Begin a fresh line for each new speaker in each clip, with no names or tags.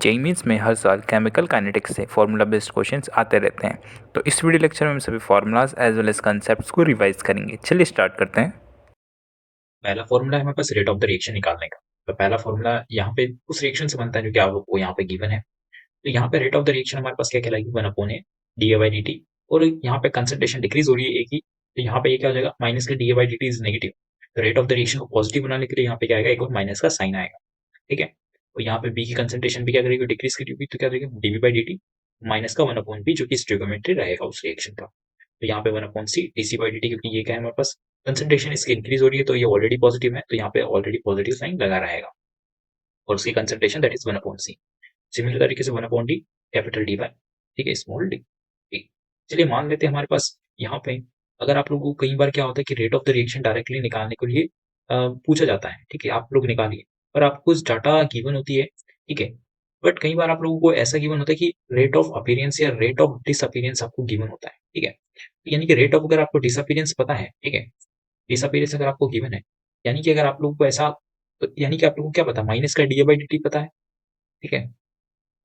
JEE mains में हर साल chemical kinetics से फार्मूला बेस्ड क्वेश्चंस आते रहते हैं। तो इस वीडियो लेक्चर में हम सभी formulas as well as concepts को रिवाइज करेंगे। चलिए स्टार्ट करते हैं।
पहला फॉर्मूला है हमारे पास रेट ऑफ द रिएक्शन निकालने का। तो पहला फॉर्मूला यहाँ पे उस रिएक्शन से बनता है जो कि आप लोग को यहाँ पे गिवन है। तो यहाँ पे रेट ऑफ द रिएक्शन हमारे पास क्या कहलाएगी, 1/a/dt। और यहाँ पे कंसंट्रेशन डिक्रीज हो रही है एक ही, तो यहाँ पे ये क्या हो जाएगा, माइनस का da/dt इज नेगेटिव। तो रेट ऑफ द रिएक्शन को पॉजिटिव बनाने के लिए यहाँ पे क्या आएगा, एक और माइनस का साइन आएगा। ठीक है, तो यहाँ पे बी की कंसंट्रेशन भी क्या करेगी, डिक्रीज करेगी, तो क्या करेगी dv/dt माइनस का 1/b जो कि स्टोइकोमेट्री रहेगा उस रिएक्शन का। तो यहाँ पे 1/c dc/dt, क्योंकि ये क्या है हमारे पास कंसंट्रेशन इसकी इंक्रीज हो रही है, तो ये ऑलरेडी पॉजिटिव है, तो यहाँ पे ऑलरेडी पॉजिटिव साइन लगा रहेगा। और उसकी concentration that is 1/c। Similar तरीके से 1/d कैपिटल डी बाय, ठीक है, स्मॉल डी। ठीक, चलिए मान लेते हैं हमारे पास यहाँ पे, अगर आप लोगों को कई बार क्या होता है कि rate of the reaction directly निकालने के लिए पूछा जाता है, ठीक है, आप लोग निकालिए, पर आपको कुछ डाटा गिवन होती है, ठीक है, बट कई बार आप लोगों को ऐसा गिवन होता है कि रेट ऑफ अपीयरेंस या रेट ऑफ डिसअपीयरेंस आपको गिवन होता है, ठीक है। यानी कि रेट ऑफ अगर आपको डिसअपीयरेंस पता है, ठीक है, डिसअपीयरेंस अगर आपको गिवन है, यानी कि अगर आप लोगों को ऐसा, तो यानी कि आप लोगों को क्या पता, माइनस का डी/dt पता है, ठीक है।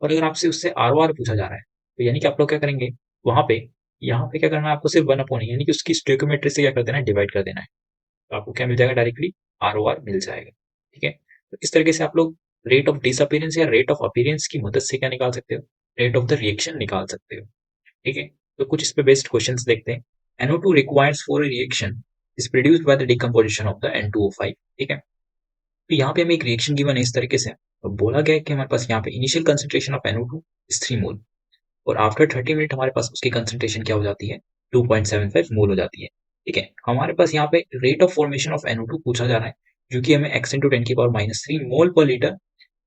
और अगर आपसे उससे आर पूछा जा रहा है, तो यानी कि आप लोग क्या करेंगे, वहां पे यहाँ पे क्या करना है आपको, सिर्फ 1/, यानी कि उसकी स्टोइकोमेट्री से क्या कर देना है, डिवाइड कर देना है। तो आपको क्या मिल जाएगा, डायरेक्टली आर मिल जाएगा। ठीक है, तो इस तरीके से आप लोग रेट ऑफ डिसअपीयरेंस या रेट ऑफ अपीयरेंस की मदद से क्या निकाल सकते हो, रेट ऑफ द रिएक्शन निकाल सकते हो। ठीक है, तो कुछ इस पे बेस्ड क्वेश्चंस देखते हैं। NO2 requires for a reaction is produced by the decomposition of the N2O5। ठीक है, तो यहाँ पे हमें एक रिएक्शन गिवन है इस तरीके से, और बोला गया है कि हमारे पास यहाँ पे initial concentration of NO2 is 3 मोल, और आफ्टर 30 मिनट हमारे पास उसकी कंसंट्रेशन क्या हो जाती है, 2.75 मोल हो जाती है। ठीक है, हमारे पास यहाँ पे rate of formation of NO2 पूछा जा रहा है, जो कि हमें x × 10⁻³ मोल पर लीटर,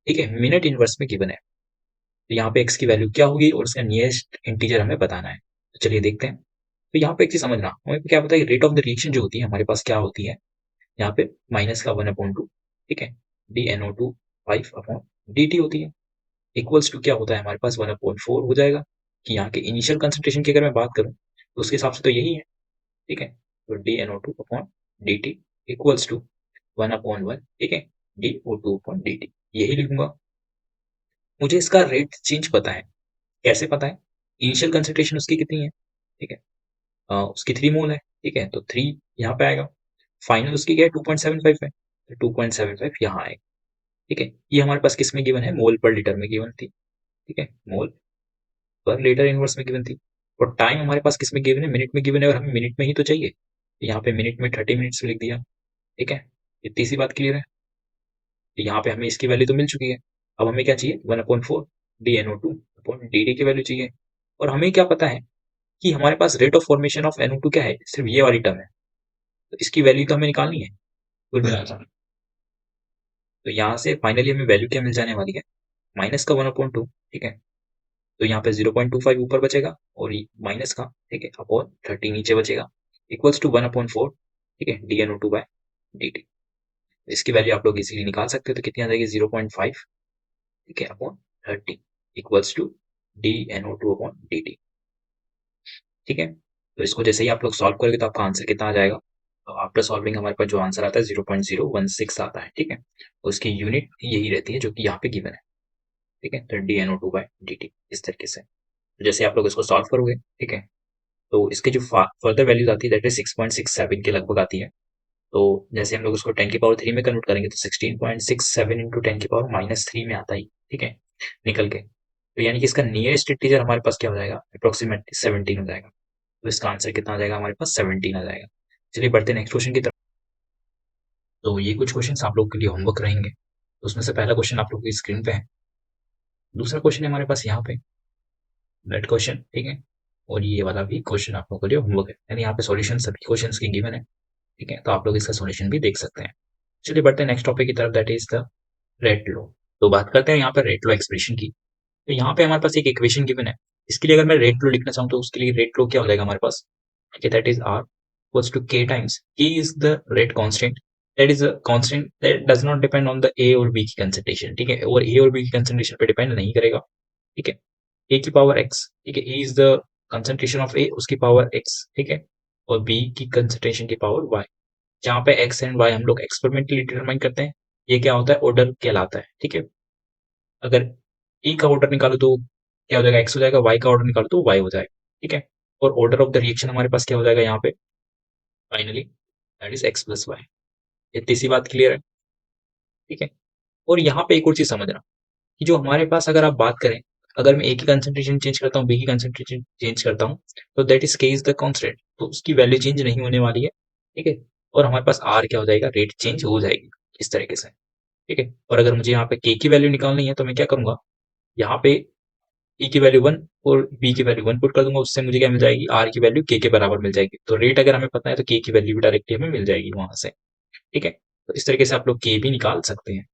ठीक है, मिनट इनवर्स में गिवन है। तो यहाँ पे x की वैल्यू क्या होगी और उसका नियरेस्ट इंटीजर हमें बताना है। तो चलिए देखते हैं। तो यहाँ पे एक चीज समझना, हमें क्या पता है, रेट ऑफ द रिएक्शन जो होती है हमारे पास क्या होती है, यहाँ पे माइनस का 1/2, ठीक है, DNO2 5/dt होती है, इक्वल्स टू क्या होता है हमारे पास, 1/4 हो जाएगा। कि यहाँ के इनिशियल कंसंट्रेशन की अगर मैं बात करूँ तो उसके हिसाब से तो यही है, ठीक है। तो DNO2/dt इक्वल्स टू 1/1, ठीक है, DO2/dt, यही लिखूंगा। मुझे इसका रेट चेंज पता है, कैसे पता है, इनिशियल कंसंट्रेशन उसकी कितनी है, ठीक है, उसकी 3 मोल है, ठीक है, तो 3 यहाँ पे आएगा। फाइनल उसकी क्या है, 2.75 है, तो 2.75 यहाँ आएगा। ठीक है, ये हमारे पास किस में गिवन है, मोल पर लीटर में गिवन थी, ठीक है, मोल पर लीटर इनवर्स में गिवन थी। और टाइम हमारे पास किस में गिवन है, मिनट में गिवन है, और हमें मिनट में ही तो चाहिए, तो यहाँ पे मिनट में 30 मिनट्स लिख दिया। ठीक है, इतनी सी बात क्लियर है। तो यहाँ पे हमें इसकी वैल्यू तो मिल चुकी है। अब हमें क्या चाहिए, 1/4 DNO2/dt की वैल्यू चाहिए। और हमें क्या पता है कि हमारे पास rate of formation of NO2 क्या है, सिर्फ ये वाली टर्म है, तो इसकी वैल्यू तो हमें निकालनी है कुल मिलाकर। तो यहाँ से फाइनली हमें वैल्यू क्या मिल जाने वाली है, माइनस का 1/2, ठीक है, तो यहाँ पे 0.25 ऊपर बचेगा, और माइनस का, ठीक है, अपॉन 30 नीचे बचेगा, इक्वल्स टू 1/4, ठीक है, DNO2/dt। इसकी वैल्यू आप लोग इजीली निकाल सकते हो, तो कितनी आ जाएगी, 0.5, ठीक है, अपॉन 30 इक्वल्स टू DNO2/dt। ठीक है, तो इसको जैसे ही आप लोग सॉल्व करोगे तो आपका आंसर कितना आ जाएगा, तो आफ्टर सॉल्विंग हमारे पास जो आंसर आता है 0.016 आता है। ठीक है, उसकी यूनिट यही रहती है जो कि यहाँ पे गिवन है। ठीक है, तो DNO2/dt इस तरीके से। तो जैसे आप लोग इसको सॉल्व करोगे, ठीक है, तो इसके जो फर्दर वैल्यूज आती है दैट इज 6.67 के लगभग आती है। तो जैसे हम लोग उसको 10⁻³ में कन्वर्ट करेंगे तो 16.67 इंटू 10⁻³ में आता ही, ठीक है, निकल के। तो यानी कि इसका नियरेस्ट इंटीजर हमारे पास क्या हो जाएगा, अप्रोक्सीमेटली 17 हो जाएगा। तो इसका आंसर कितना आ जाएगा, हमारे पास 17 आ जाएगा। चलिए बढ़ते नेक्स्ट क्वेश्चन की तरफ। तो ये कुछ क्वेश्चन आप लोग के लिए होमवर्क रहेंगे। तो उसमें से पहला क्वेश्चन आप लोग की स्क्रीन पे है, दूसरा क्वेश्चन है हमारे पास यहाँ पे नेट क्वेश्चन, ठीक है, और ये वाला भी क्वेश्चन आप लोगों के लिए होमवर्क है, यानी यहाँ पे सॉल्यूशन सभी क्वेश्चंस की गिवन है। ठीक है, तो आप लोग इसका सॉल्यूशन भी देख सकते हैं। चलिए बढ़ते हैं नेक्स्ट टॉपिक की तरफ, that is the rate law. तो बात करते हैं यहाँ पर रेट लॉ एक्सप्रेशन की। तो यहाँ पे हमारे पास एक इक्वेशन गिवन है, इसके लिए अगर मैं रेट लॉ लिखना चाहूँ तो उसके लिए रेट लॉ क्या हो जाएगा हमारे पास, okay, that is R equals to K times K is the rate constant, that is a constant that does not depend on the A और B की concentration, ठीक है, और A और B की concentration पे डिपेंड नहीं करेगा, ठीक है, A की पावर X, ठीक है, A is the concentration of A, उसकी पावर X, ठीक है, और B की concentration की पावर Y, जहाँ पे X एंड Y हम लोग एक्सपेरिमेंटली डिटरमाइन करते हैं, ये क्या होता है, ऑर्डर कहलाता है। ठीक है, अगर E का ऑर्डर निकालो तो क्या हो जाएगा, x हो जाएगा, y का ऑर्डर निकालो तो y हो जाएगा, ठीक है। और ऑर्डर ऑफ द रिएक्शन हमारे पास क्या हो जाएगा यहाँ पे, finally that is x plus y. इतनी सी बात क्लियर है, ठीक है। और यहाँ पे एक और चीज समझना कि जो हमारे पास अगर आप बात करें, अगर मैं ए की कंसंट्रेशन चेंज करता हूँ, बी की कंसंट्रेशन चेंज करता हूँ, तो दैट इज के इज द कांस्टेंट, तो उसकी वैल्यू चेंज नहीं होने वाली है, ठीक है। और हमारे पास आर क्या हो जाएगा, रेट चेंज हो जाएगी इस तरीके से, ठीक है। और अगर मुझे यहाँ पे के की वैल्यू निकालनी है तो मैं क्या करूंगा, यहाँ पे ई की वैल्यू 1 और बी की वैल्यू 1 पुट कर दूंगा, उससे मुझे क्या मिल जाएगी, आर की वैल्यू के बराबर मिल जाएगी। तो रेट अगर हमें पता है तो के की वैल्यू भी डायरेक्टली हमें मिल जाएगी वहां से, ठीक है। तो इस तरीके से आप लोग के भी निकाल सकते हैं।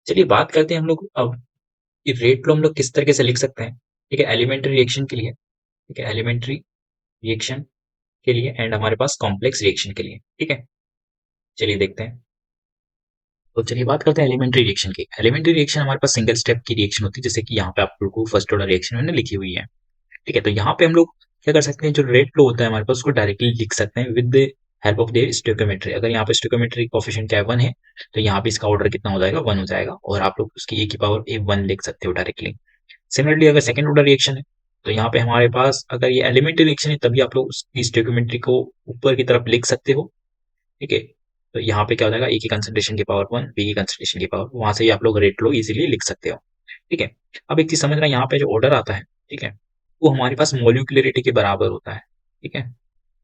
चलिए बात करते हैं हम लोग अब कि रेट लो हम लोग किस तरीके से लिख सकते हैं, ठीक है, एलिमेंट्री रिएक्शन के लिए, ठीक है, एलिमेंट्री रिएक्शन के लिए एंड हमारे पास कॉम्प्लेक्स रिएक्शन के लिए, ठीक है। चलिए देखते हैं। तो चलिए बात करते हैं एलिमेंट्री रिएक्शन की। एलिमेंट्री रिएक्शन हमारे पास सिंगल स्टेप की रिएक्शन होती है, जैसे कि यहाँ पे आप लोग को फर्स्ट ऑर्डर रिएक्शन मैंने लिखी हुई है, ठीक है। तो यहाँ पे हम लोग क्या कर सकते हैं, जो रेट फ्लो होता है हमारे पास उसको डायरेक्टली लिख सकते हैं with the help of their stoichiometry. अगर यहाँ पे स्टोइकियोमेट्री कोएफिशिएंट क्या है, 1 है, तो यहाँ पे इसका ऑर्डर कितना हो जाएगा, 1 हो जाएगा, और आप लोग उसकी ए की पावर ए 1 लिख सकते हो डायरेक्टली। सिमिलरली अगर सेकंड ऑर्डर रिएक्शन है, तो यहाँ पे हमारे पास अगर ये एलिमेंट्री रिएक्शन है तभी आप लोग उसकी स्टोइकियोमेट्री को ऊपर की तरफ लिख सकते हो, ठीक है। तो यहाँ पे क्या हो जाएगा, ए की कंसंट्रेशन की पावर 1, बी की कंसंट्रेशन की पावर, वहां से ही आप लोग रेट लो इजिली लिख सकते हो, ठीक है। अब एक चीज समझना, यहाँ पे जो ऑर्डर आता है, ठीक है, वो हमारे पास मोलिकुलरिटी के बराबर होता है, ठीक है।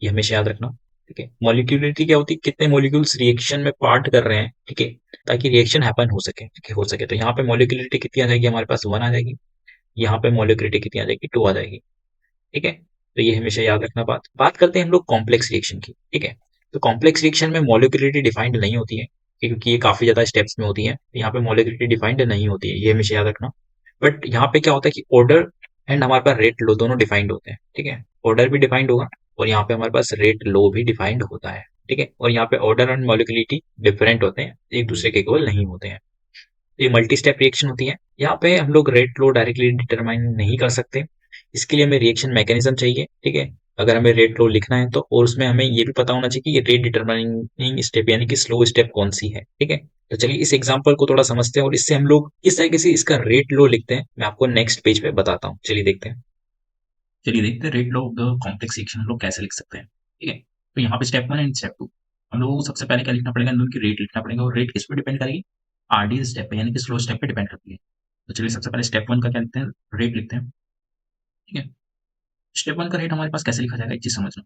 ये हमेशा याद रखना, ठीक है। मोलिकुलरिटी क्या होती है, कितने मोलिक्यूल्स रिएक्शन में पार्ट कर रहे हैं, ठीक है, ताकि रिएक्शन हैपन हो सके, ठीक है, हो सके। तो यहाँ पे मोलिकुलरिटी कितनी आ जाएगी, हमारे पास 1 आ जाएगी। यहाँ पे मोलिकुलरिटी कितनी आ जाएगी, 2 आ जाएगी, ठीक है। तो ये हमेशा याद रखना। बात बात करते हैं हम लोग कॉम्प्लेक्स रिएक्शन की, ठीक है। तो कॉम्प्लेक्स रिएक्शन में मोलिकुलरिटी डिफाइंड नहीं होती है, क्योंकि ये काफी ज्यादा स्टेप्स में होती है, तो यहाँ पे मोलिकुलरिटी डिफाइंड नहीं होती है, ये हमेशा याद रखना। बट यहाँ पे क्या होता है कि ऑर्डर एंड हमारे पास रेट लो दोनों डिफाइंड होते हैं, ठीक है। ऑर्डर भी डिफाइंड होगा और यहाँ पे हमारे पास रेट लो भी डिफाइंड होता है, ठीक है। और यहाँ पे ऑर्डर एंड मोलिकुलरिटी डिफरेंट होते हैं, एक दूसरे के इक्वल नहीं होते हैं। ये मल्टी स्टेप रिएक्शन होती है। यहाँ पे हम लोग रेट फ्लो डायरेक्टली डिटरमाइन नहीं कर सकते, इसके लिए हमें रिएक्शन मैकेनिज्म चाहिए, ठीक है। अगर हमें रेट फ्लो लिखना है तो, और उसमें हमें ये भी पता होना चाहिए कि ये रेट डिटरमाइनिंग स्टेप यानी कि स्लो स्टेप कौन सी है, ठीक है। तो चलिए इस एग्जांपल को थोड़ा समझते हैं और इससे हम लोग किस तरीके से इसका रेट लो लिखते हैं, मैं आपको नेक्स्ट पेज पे बताता हूँ। चलिए देखते हैं। चलिए देखते हैं rate low of the complex reaction हम लोग कैसे लिख सकते हैं, ठीक है। तो यहाँ पे स्टेप 1 एंड स्टेप 2, हम लोगों को सबसे पहले क्या लिखना पड़ेगा, इन दोनों की रेट लिखना पड़ेगा, और रेट किस पे डिपेंड करेगी, आरडी स्टेप पे यानी कि स्लो स्टेप पे डिपेंड करती है। तो चलिए सबसे पहले स्टेप 1 का क्या लिखते हैं, रेट लिखते हैं, ठीक है। स्टेप 1 का रेट हमारे पास कैसे लिखा जाएगा, एक चीज समझना।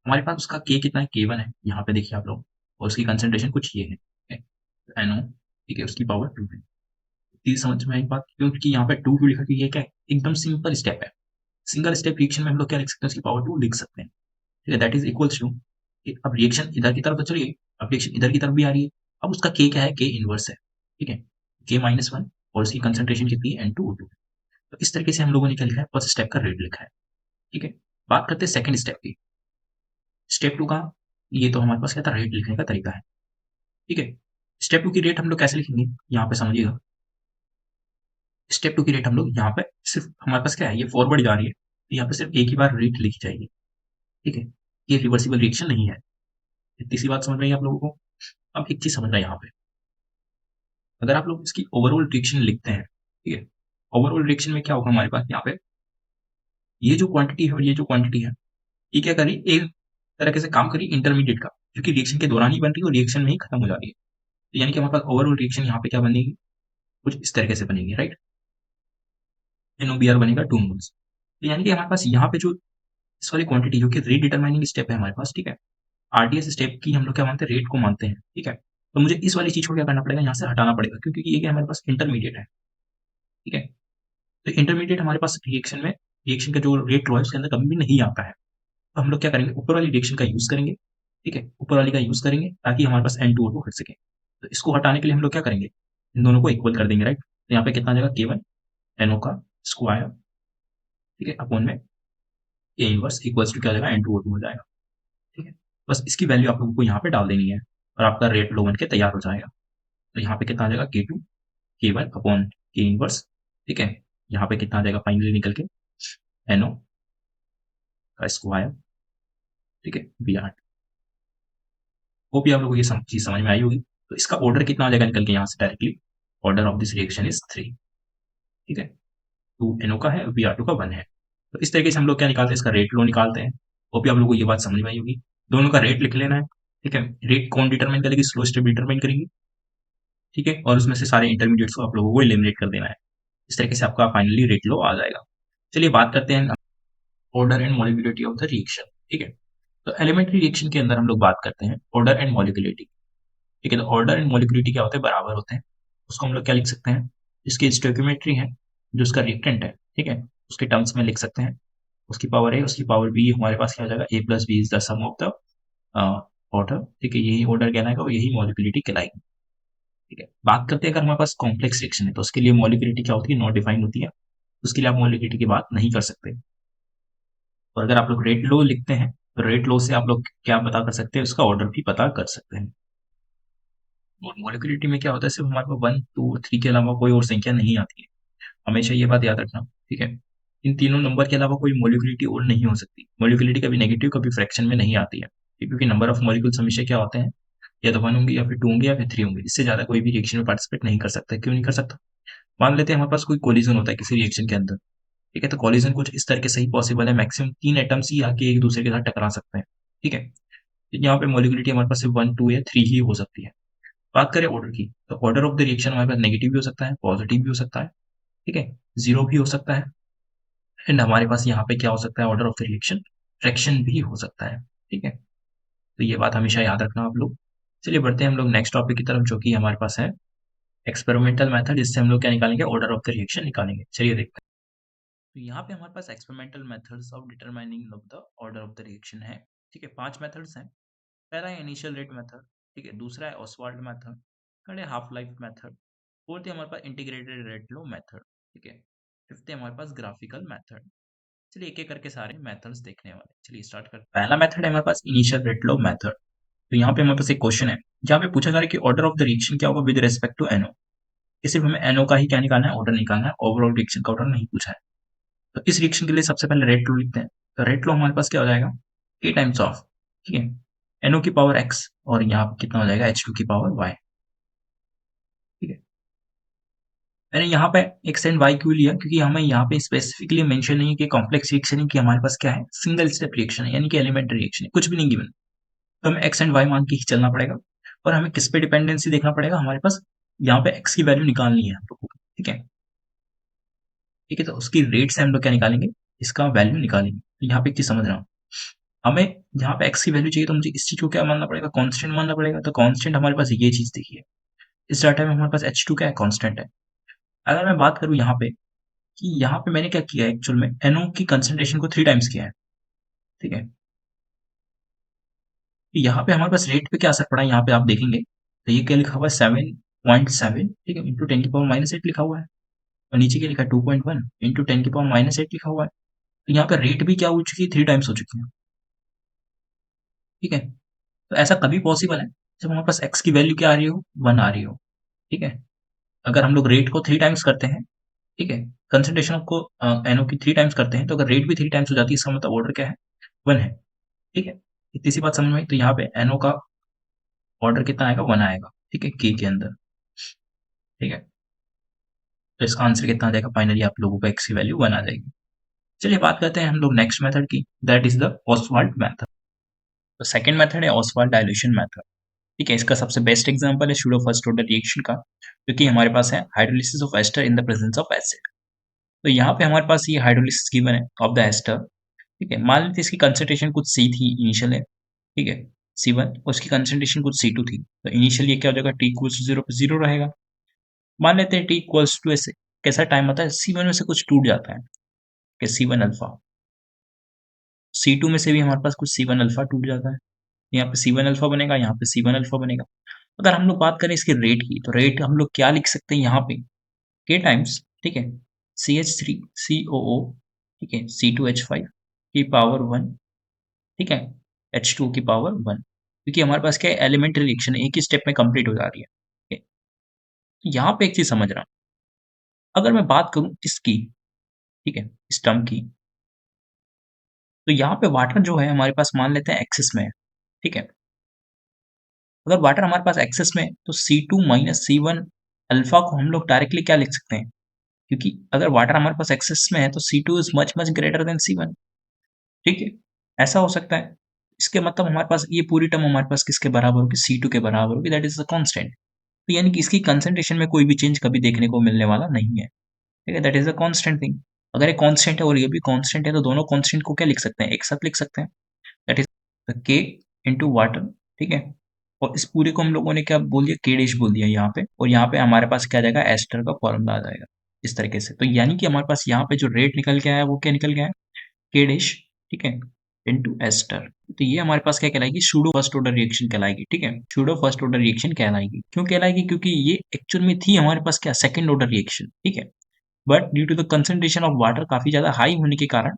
हमारे पास उसका के कितना है, के 1 है, यहाँ पे देखिए आप लोग, और उसकी कंसंट्रेशन कुछ ये है, ठीक है, NO, ठीक है, उसकी पावर 2 है। चीज समझ में आई बात, क्योंकि यहाँ पे 2 क्यों लिखा, कि ये क्या है, एकदम सिंपल स्टेप है। सिंगल स्टेप रिएक्शन में हम लोग क्या लिख सकते हैं, उसकी पावर 2 लिख सकते हैं, ठीक है। दैट इज इक्वल्स टू, अब रिएक्शन इधर की तरफ तो चलिए, अब रिएक्शन इधर की तरफ भी आ रही है। अब उसका के क्या है, के इनवर्स है, ठीक है, के -1, और उसकी कंसंट्रेशन कितनी है, N2O2। तो इस तरीके से हम लोगों ने क्या लिखा है, फर्स्ट स्टेप का रेट लिखा है, ठीक है। बात करते हैं सेकंड स्टेप की। स्टेप 2 का, ये तो हमारे पास क्या था, रेट लिखने का तरीका है, ठीक है। स्टेप 2 की रेट हम लोग कैसे लिखेंगे, यहाँ पे समझिएगा। स्टेप 2 की रेट हम लोग यहाँ पे सिर्फ, हमारे पास क्या है, ये फॉरवर्ड जा रही है, तो यहाँ पे सिर्फ एक ही बार रेट लिखी जाएगी, ठीक है। ये रिवर्सिबल रिएक्शन नहीं है। इतनी सी बात समझ रही है आप लोगों को। अब एक चीज समझना है यहाँ पे, अगर आप लोग इसकी ओवरऑल रिएक्शन लिखते हैं, ठीक है, ओवरऑल रिएक्शन में क्या होगा हमारे पास, यहाँ पे ये जो क्वांटिटी है और ये जो क्वांटिटी है, ये क्या करी, एक तरह से काम करी इंटरमीडिएट का, क्योंकि रिएक्शन के दौरान ही बन रही है और रिएक्शन में ही खत्म हो जा रही है। तो यानी कि हमारे पास ओवरऑल रिएक्शन यहाँ पे क्या बनेगी, कुछ इस तरीके से बनेगी, राइट। NOBr बनेगा 2 मोल्स। तो यानी कि हमारे पास यहाँ पे जो इस वाली क्वांटिटी जो कि रीडिटरमाइनिंग स्टेप है हमारे पास, ठीक है, आरडीएस स्टेप की हम लोग क्या मानते हैं, रेट को मानते हैं, ठीक है। तो मुझे इस वाली चीज को क्या करना पड़ेगा, यहाँ से हटाना पड़ेगा, क्योंकि ये क्या हमारे पास इंटरमीडिएट है, ठीक है। तो इंटरमीडिएट हमारे पास रिएक्शन में, रिएक्शन का जो रेट लो है उसके अंदर कभी भी नहीं आता है। तो हम लोग क्या करेंगे, ऊपर वाली रिएक्शन का यूज करेंगे, ठीक है, ऊपर वाली का यूज करेंगे ताकि हमारे पास N2O2 हट सके। तो इसको हटाने के लिए हम लोग क्या करेंगे, इन दोनों को इक्वल कर देंगे, राइट। तो यहाँ पे कितना आ जाएगा, K1 NO का स्क्वायर, ठीक है, अपॉन में A इनवर्स इक्वल्स टू क्या हो जाएगा, N2O2 हो जाएगा, ठीक है। बस इसकी वैल्यू आप लोगों को यहाँ पे डाल देनी है और आपका रेट लो बन के तैयार हो जाएगा। तो यहाँ पे कितना आ जाएगा, K2 K1 upon K inverse, ठीक है। यहाँ पे कितना आ जाएगा फाइनली निकल के, NO का स्क्वायर, ठीक है, Br। वो भी आप लोगों को ये चीज समझ में आई होगी। तो इसका ऑर्डर कितना आ जाएगा निकल के यहाँ से directly, order of this reaction is 3, ठीक है। 2 NO का है, Br2 का 1 है। तो इस तरीके से हम लोग क्या निकालते हैं, इसका रेट लो निकालते हैं। होप आप लोगों को ये बात समझ में आई होगी। दोनों का रेट लिख लेना है, ठीक है। रेट कौन डिटरमाइन करेगी, स्लो स्टेप डिटरमाइन करेगी, ठीक है। और उसमें से सारे इंटरमीडिएट्स को आप लोगों को एलिमिनेट कर देना है। इस तरीके से आपका फाइनली रेट लो आ जाएगा। चलिए बात करते हैं order and molecularity of the reaction, ठीक है। तो एलिमेंट्री रिएक्शन के अंदर हम लोग बात करते हैं ऑर्डर एंड मॉलिक्यूलरिटी, ठीक है। तो ऑर्डर एंड मॉलिक्यूलरिटी क्या होते हैं, बराबर होते हैं। उसको हम लोग क्या लिख सकते हैं, इसकी स्टोइकियोमेट्री है, जो उसका रिएक्टेंट है, ठीक है, उसके टर्म्स में लिख सकते हैं। उसकी पावर है, उसकी पावर बी, हमारे पास क्या हो जाएगा, a plus b is the sum of the order, ठीक है। यही ऑर्डर कहलाएगा और यही मॉलिक्यूलरिटी कहलाएगी, ठीक है। बात करते हैं अगर हमारे पास कॉम्प्लेक्स रिएक्शन है तो उसके लिए मॉलिक्यूलरिटी क्या होती है, नॉट डिफाइंड होती है। उसके लिए आप मॉलिक्यूलरिटी की बात नहीं कर सकते। और अगर आप लोग रेट लो लिखते हैं तो रेट लो से आप लोग क्या पता कर सकते हैं, उसका ऑर्डर भी पता कर सकते हैं। और मॉलिक्यूलरिटी में क्या होता है, सिर्फ हमारे पास 1 2 3 के अलावा कोई और संख्या नहीं आती है, हमेशा ये बात याद रखना, ठीक है। इन तीनों नंबर के अलावा कोई मॉलिक्यूलरिटी और नहीं हो सकती। मॉलिक्यूलरिटी कभी नेगेटिव कभी फ्रैक्शन में नहीं आती है, ठीक, क्योंकि नंबर ऑफ मॉलिक्यूल्स हमेशा क्या होते हैं, या तो 1 होंगे या फिर 2 होंगे या फिर 3 होंगे। इससे ज्यादा कोई भी रिएक्शन में पार्टिसिपेट नहीं कर सकता। क्यों नहीं कर सकता, मान लेते हैं हमारे पास कोई कोलिजन होता है किसी रिएक्शन के अंदर, ठीक है। तो कोलिजन कुछ इस तरीके से ही पॉसिबल है, मैक्सिमम 3 एटम्स ही आके एक दूसरे के साथ टकरा सकते हैं, ठीक है। यहाँ पे मॉलिक्यूलरिटी हमारे पास सिर्फ 1 2 या 3 ही हो सकती है। बात करें ऑर्डर की, तो ऑर्डर ऑफ द रिएक्शन हमारे पास नेगेटिव भी हो सकता है, पॉजिटिव भी हो सकता है, ठीक है, जीरो भी हो सकता है। एंड हमारे पास यहाँ पे क्या हो सकता है, order of the reaction fraction भी हो सकता है, ठीक है। तो ये बात हमेशा याद रखना आप लोग। चलिए बढ़ते हैं हम लोग नेक्स्ट टॉपिक की तरफ, जो कि हमारे पास है एक्सपेरिमेंटल मेथड। इससे हम लोग क्या निकालेंगे, ऑर्डर ऑफ द रिएक्शन निकालेंगे। चलिए देखते हैं। तो यहाँ पे हमारे पास experimental methods of determining of the order of the reaction है, ठीक है। 5 मेथड्स हैं। पहला है इनिशियल रेट मेथड, ठीक है। दूसरा है ऑसवाल्ड मेथड, थर्ड है हाफ लाइफ मेथड, फोर्थ है हमारे पास इंटीग्रेटेड रेट लो मेथड, ठीक है। फिफ्थ है हमारे पास ग्राफिकल मेथड। चलिए एक एक करके सारे मेथड्स देखने वाले, चलिए स्टार्ट करते हैं। पहला मेथड है हमारे पास इनिशियल रेट लो मेथड। तो यहाँ पे हमारे पास एक क्वेश्चन है जहाँ पे पूछा जा रहा है कि ऑर्डर ऑफ द रिएक्शन क्या होगा विद रेस्पेक्ट टू एनओ। सिर्फ हमें एनओ का ही क्या निकालना है, ऑर्डर निकालना है, ओवरऑल रिएक्शन का ऑर्डर नहीं पूछा है। तो इस रिएक्शन के लिए सबसे पहले रेट लो लिखते हैं। तो रेट लो हमारे पास क्या हो जाएगा, ए टाइम्स ऑफ, ठीक है, एनओ की पावर एक्स, और यहाँ पे कितना हो जाएगा, एच टू की पावर वाई, ठीक है। मैंने यहाँ पे एक्स एंड वाई क्यों लिया, क्योंकि हमें यहाँ पे स्पेसिफिकली मेंशन नहीं है कि कॉम्प्लेक्स रिएक्शन है, कि हमारे पास क्या है, सिंगल स्टेप रिएक्शन है, यानी कि एलिमेंट्री रिएक्शन है, कुछ भी नहीं गिवन। तो हमें एक्स एंड वाई मान के ही चलना पड़ेगा। और हमें किस पे डिपेंडेंसी देखना पड़ेगा, हमारे पास यहाँ पे एक्स की वैल्यू निकालनी है हम लोग को, ठीक है, ठीक है। तो उसकी रेट से हम लोग क्या निकालेंगे, इसका वैल्यू निकालेंगे। तो यहाँ पे एक चीज समझ रहा हूँ, हमें यहाँ पे एक्स की वैल्यू चाहिए तो मुझे इस चीज को क्या मानना पड़ेगा, कांस्टेंट मानना पड़ेगा। तो कांस्टेंट हमारे पास ये चीज देखिए, इस डाटा में हमारे पास H2 क्या है, कांस्टेंट है। अगर मैं बात करूँ यहाँ पे कि यहाँ पे मैंने क्या किया है, एक्चुअल में NO की कंसंट्रेशन को 3 टाइम्स किया है, ठीक है। तो यहाँ पे हमारे पास रेट पे क्या असर पड़ा है, यहाँ पे आप देखेंगे तो ये क्या लिखा हुआ है, 7.7, ठीक है, इंटू 10⁻⁸ लिखा हुआ है। और नीचे क्या लिखा है, 2.1 इंटू 10⁻⁸ लिखा हुआ है। तो यहाँ पे रेट भी क्या हो चुकी है, 3 टाइम्स हो चुकी है, ठीक है। तो ऐसा कभी पॉसिबल है जब हमारे पास एक्स की वैल्यू क्या आ रही हो, 1 आ रही हो, ठीक है। अगर हम लोग रेट को 3 टाइम्स करते हैं, ठीक है, कंसंट्रेशन को एनओ की 3 टाइम्स करते हैं, तो अगर रेट भी 3 टाइम्स हो जाती है, इसका मतलब ऑर्डर क्या है, 1 है, ठीक है। इतनी सी बात समझ में आई। तो यहाँ पे एनओ का ऑर्डर कितना आएगा, 1 आएगा, ठीक है, के अंदर, ठीक है। तो इसका आंसर कितना आ जाएगा, फाइनली आप लोगों को एक्स की वैल्यू 1 आ जाएगी। चलिए बात करते हैं हम लोग नेक्स्ट मेथड की, that is the Ostwald method. तो सेकंड मेथड है ऑसवाल्ड डाइल्यूशन मेथड, ठीक है। इसका सबसे बेस्ट एग्जांपल है सूडो फर्स्ट ऑर्डर रिएक्शन का, क्योंकि हमारे पास है hydrolysis of ester in the presence of acid. तो यहाँ पे हमारे पास ये हाइड्रोलिसिस गिवन है ऑफ द एस्टर, ठीक है। मान लेते इसकी कंसंट्रेशन कुछ सी थी इनिशियल है, ठीक है, C1, उसकी कंसंट्रेशन कुछ C2 थी। तो इनिशियल ये क्या हो जाएगा, T इक्वल्स टू 0 पे 0 रहेगा। मान लेते हैं T इक्वल्स टू ऐसे कैसा टाइम आता है, C1 में से कुछ टूट जाता है, कि C1 अल्फा, C2 में से भी हमारे पास कुछ C1 अल्फा टूट जाता है। यहाँ पे C1 अल्फा बनेगा, यहाँ पे C1 अल्फा बनेगा। अगर हम लोग बात करें इसके रेट की, तो रेट हम लोग क्या लिख सकते हैं यहाँ पे, K टाइम्स, ठीक है, CH3COO, ठीक है, C2H5 की पावर 1, ठीक है, H2 की पावर 1, क्योंकि हमारे पास क्या है, एलिमेंट्री रिएक्शन एक ही स्टेप में कंप्लीट हो जा रही है, ठीक है। तो यहाँ पे एक चीज समझ रहा हूँ, अगर मैं बात करूं इसकी, ठीक है, इस टर्म की, तो यहाँ पे वाटर जो है हमारे पास मान लेते हैं एक्सेस में है, ठीक है। अगर वाटर हमारे पास एक्सेस में है, तो C2 माइनस C1 अल्फा को हम लोग डायरेक्टली क्या लिख सकते हैं,
क्योंकि अगर वाटर हमारे पास एक्सेस में है तो C2 is much much greater than C1, ठीक है, ऐसा हो सकता है। इसके मतलब हमारे पास ये पूरी टर्म हमारे पास किसके बराबर होगी, C2 के बराबर होगी, दैट इज द कांस्टेंट। तो यानी कि इसकी कंसंट्रेशन में कोई भी चेंज कभी देखने को मिलने वाला नहीं है, ठीक है, that is the constant thing. अगर ये कांस्टेंट है और ये भी कांस्टेंट है तो दोनों कांस्टेंट को क्या लिख सकते हैं, एक साथ लिख सकते हैं, that is the K into water, ठीक है। और इस पूरे को हम लोगों ने क्या बोल दिया, K डैश बोल दिया यहाँ पे, और यहाँ पे हमारे पास क्या आ जाएगा, एस्टर का फॉर्मूला आ जाएगा इस तरीके से। तो यानी कि हमारे पास यहाँ पे जो रेट निकल के आया वो क्या निकल गया है, K डैश, ठीक है, इनटू एस्टर। तो ये हमारे पास क्या कहलाएगी, सूडो फर्स्ट ऑर्डर रिएक्शन कहलाएगी, ठीक है, सूडो फर्स्ट ऑर्डर रिएक्शन कहलाएगी। क्यों कहलाएगी, क्योंकि ये एक्चुअल में थी हमारे पास क्या, सेकंड ऑर्डर रिएक्शन, ठीक है, but due to the concentration of water काफी ज्यादा हाई होने के कारण,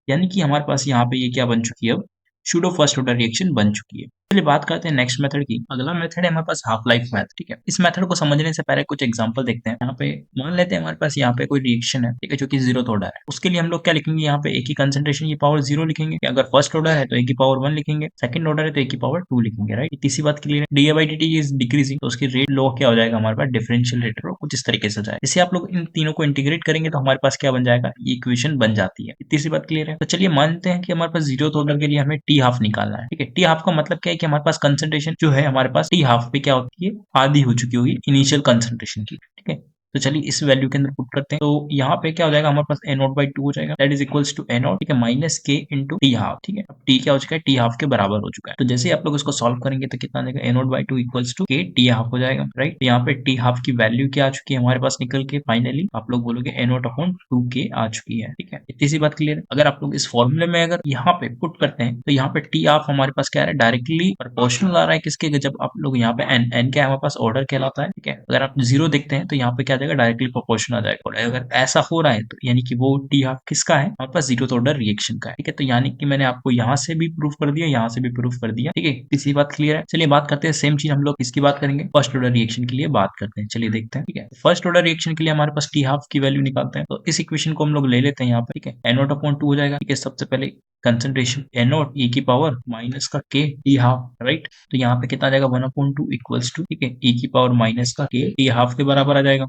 यानी कि हमारे पास यहाँ पे ये क्या बन चुकी है, अब सूडो फर्स्ट ऑर्डर रिएक्शन बन चुकी है। चलिए बात करते हैं नेक्स्ट मेथड की। अगला मेथड है हमारे पास हाफ लाइफ मेथड, ठीक है। इस मेथड को समझने से पहले कुछ एग्जांपल देखते हैं। यहाँ पे मान लेते हैं हमारे पास यहाँ पे कोई रिएक्शन है, ठीक है, जो कि जीरो ऑर्डर है। उसके लिए हम लोग क्या लिखेंगे, यहाँ पे एक ही कंसंट्रेशन की पावर 0 लिखेंगे। अगर फर्स्ट ऑर्डर है तो एक की पावर 1 लिखेंगे, सेकंड ऑर्डर है तो एक की पावर 2 लिखेंगे, राइट। तीसरी बात क्लियर है, डी/dt इज डिक्रीजिंग, तो उसकी रेट लो क्या हो जाएगा हमारे पास, डिफरेंशियल रेट लो कुछ इस तरीके से जाए। इसे आप लोग इन तीनों को इंटीग्रेट करेंगे तो हमारे पास क्या बन जाएगा, ये इक्वेशन बन जाती है। तीसरी बात क्लियर है। तो चलिए मानते हैं कि हमारे पास जीरो ऑर्डर के लिए हमें टी हाफ निकालना है, ठीक है। टी हाफ का मतलब क्या है कि हमारे पास कंसंट्रेशन जो है हमारे पास टी हाफ पे क्या होती है, आधी हो चुकी होगी इनिशियल कंसंट्रेशन की, ठीक है। तो चलिए इस वैल्यू के अंदर पुट करते हैं। तो यहाँ पे क्या हो जाएगा, हमारे पास a0/2 हो जाएगा, that is equals to a0, ठीक है, minus k into T half, ठीक है। अब t क्या हो चुका है, टी हाफ के बराबर हो चुका है। तो जैसे ही आप लोग इसको सॉल्व करेंगे तो कितना आ जाएगा, a0/2 equals to k t half हो जाएगा, राइट। तो यहाँ पे टी हाफ की वैल्यू क्या आ चुकी है हमारे पास निकल के, फाइनली आप लोग बोलोगे a0/2k आ चुकी है, ठीक है। इतनी सी बात क्लियर है। अगर आप लोग इस फॉर्मूले में अगर यहाँ पे पुट करते हैं तो यहाँ पे टी हाफ हमारे पास क्या है, डायरेक्टली प्रोपोर्शनल आ रहा है किसके, जब आप लोग यहाँ पे n क्या है हमारे पास ऑर्डर कहलाता है, ठीक है। अगर आप जीरो देखते हैं तो यहाँ पे क्या आ जाएगा, डायरेक्टली प्रोपोर्शनल आ जाएगा। और अगर ऐसा हो रहा है तो यानी कि वो टी हाफ किसका है, हमारे पास जीरो ऑर्डर रिएक्शन का है, ठीक है। तो यानी कि मैंने आपको यहाँ से भी प्रूफ कर दिया, यहाँ से भी प्रूफ कर दिया, ठीक है। इसी बात क्लियर है। चलिए बात करते हैं, सेम चीज हम लोग इसकी बात करेंगे, फर्स्ट ऑर्डर रिएक्शन के लिए बात करते हैं। चलिए देखते हैं, ठीक है। फर्स्ट ऑर्डर रिएक्शन के लिए हमारे पास टी हाफ की वैल्यू निकालते हैं। तो इस इक्वेशन को हम लोग ले लेते हैं यहाँ पे, ठीक है। n0/2 हो जाएगा, ठीक है। सबसे पहले कंसंट्रेशन n0 e की पावर माइनस का k टी हाफ, राइट। तो यहाँ पे कितना आ जाएगा, 1/2 इक्वल्स टू, ठीक है, e की पावर माइनस का k टी हाफ के बराबर आ जाएगा।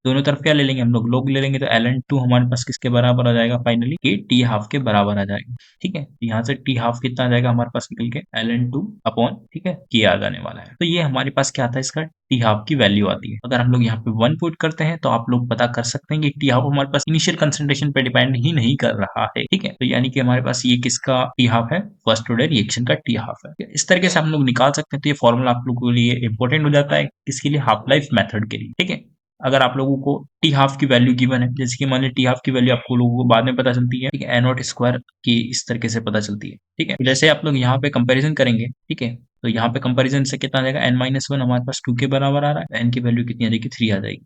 दोनों तरफ क्या ले लेंगे हम लोग ले लेंगे, तो ln2 हमारे पास किसके बराबर आ जाएगा, फाइनली के टी हाफ के बराबर आ जाएगा, ठीक है। तो यहाँ से टी हाफ कितना आ जाएगा हमारे पास निकल के, ln2 अपॉन, ठीक है, के आ जाने वाला है। तो ये हमारे पास क्या आता है, इसका टी हाफ की वैल्यू आती है। अगर हम लोग यहाँ पे 1 पुट करते हैं तो आप लोग पता कर सकते हैं कि टी हाफ हमारे पास इनिशियल कंसंट्रेशन पे डिपेंड ही नहीं कर रहा है, ठीक है। तो यानी कि हमारे पास ये किसका टी हाफ है, फर्स्ट ऑर्डर रिएक्शन का टी हाफ है। इस तरीके से हम लोग निकाल सकते हैं। तो ये फॉर्मूला आप लोगों के लिए इंपॉर्टेंट हो जाता है, किसके लिए, हाफ लाइफ मेथड के लिए, ठीक है। अगर आप लोगों को टी हाफ की वैल्यू गिवन है, जैसे कि मान लीजिए टी हाफ की वैल्यू आपको लोगों को बाद में पता चलती है, ठीक है, n0 स्क्वायर की इस तरीके से पता चलती है, ठीक है। जैसे आप लोग यहाँ पे कंपैरिजन करेंगे, ठीक है, तो यहाँ पे कंपैरिजन से कितना आ जाएगा, n-1 हमारे पास 2 के बराबर आ रहा है, n की वैल्यू कितनी आ जाएगी, 3 आ जाएगी,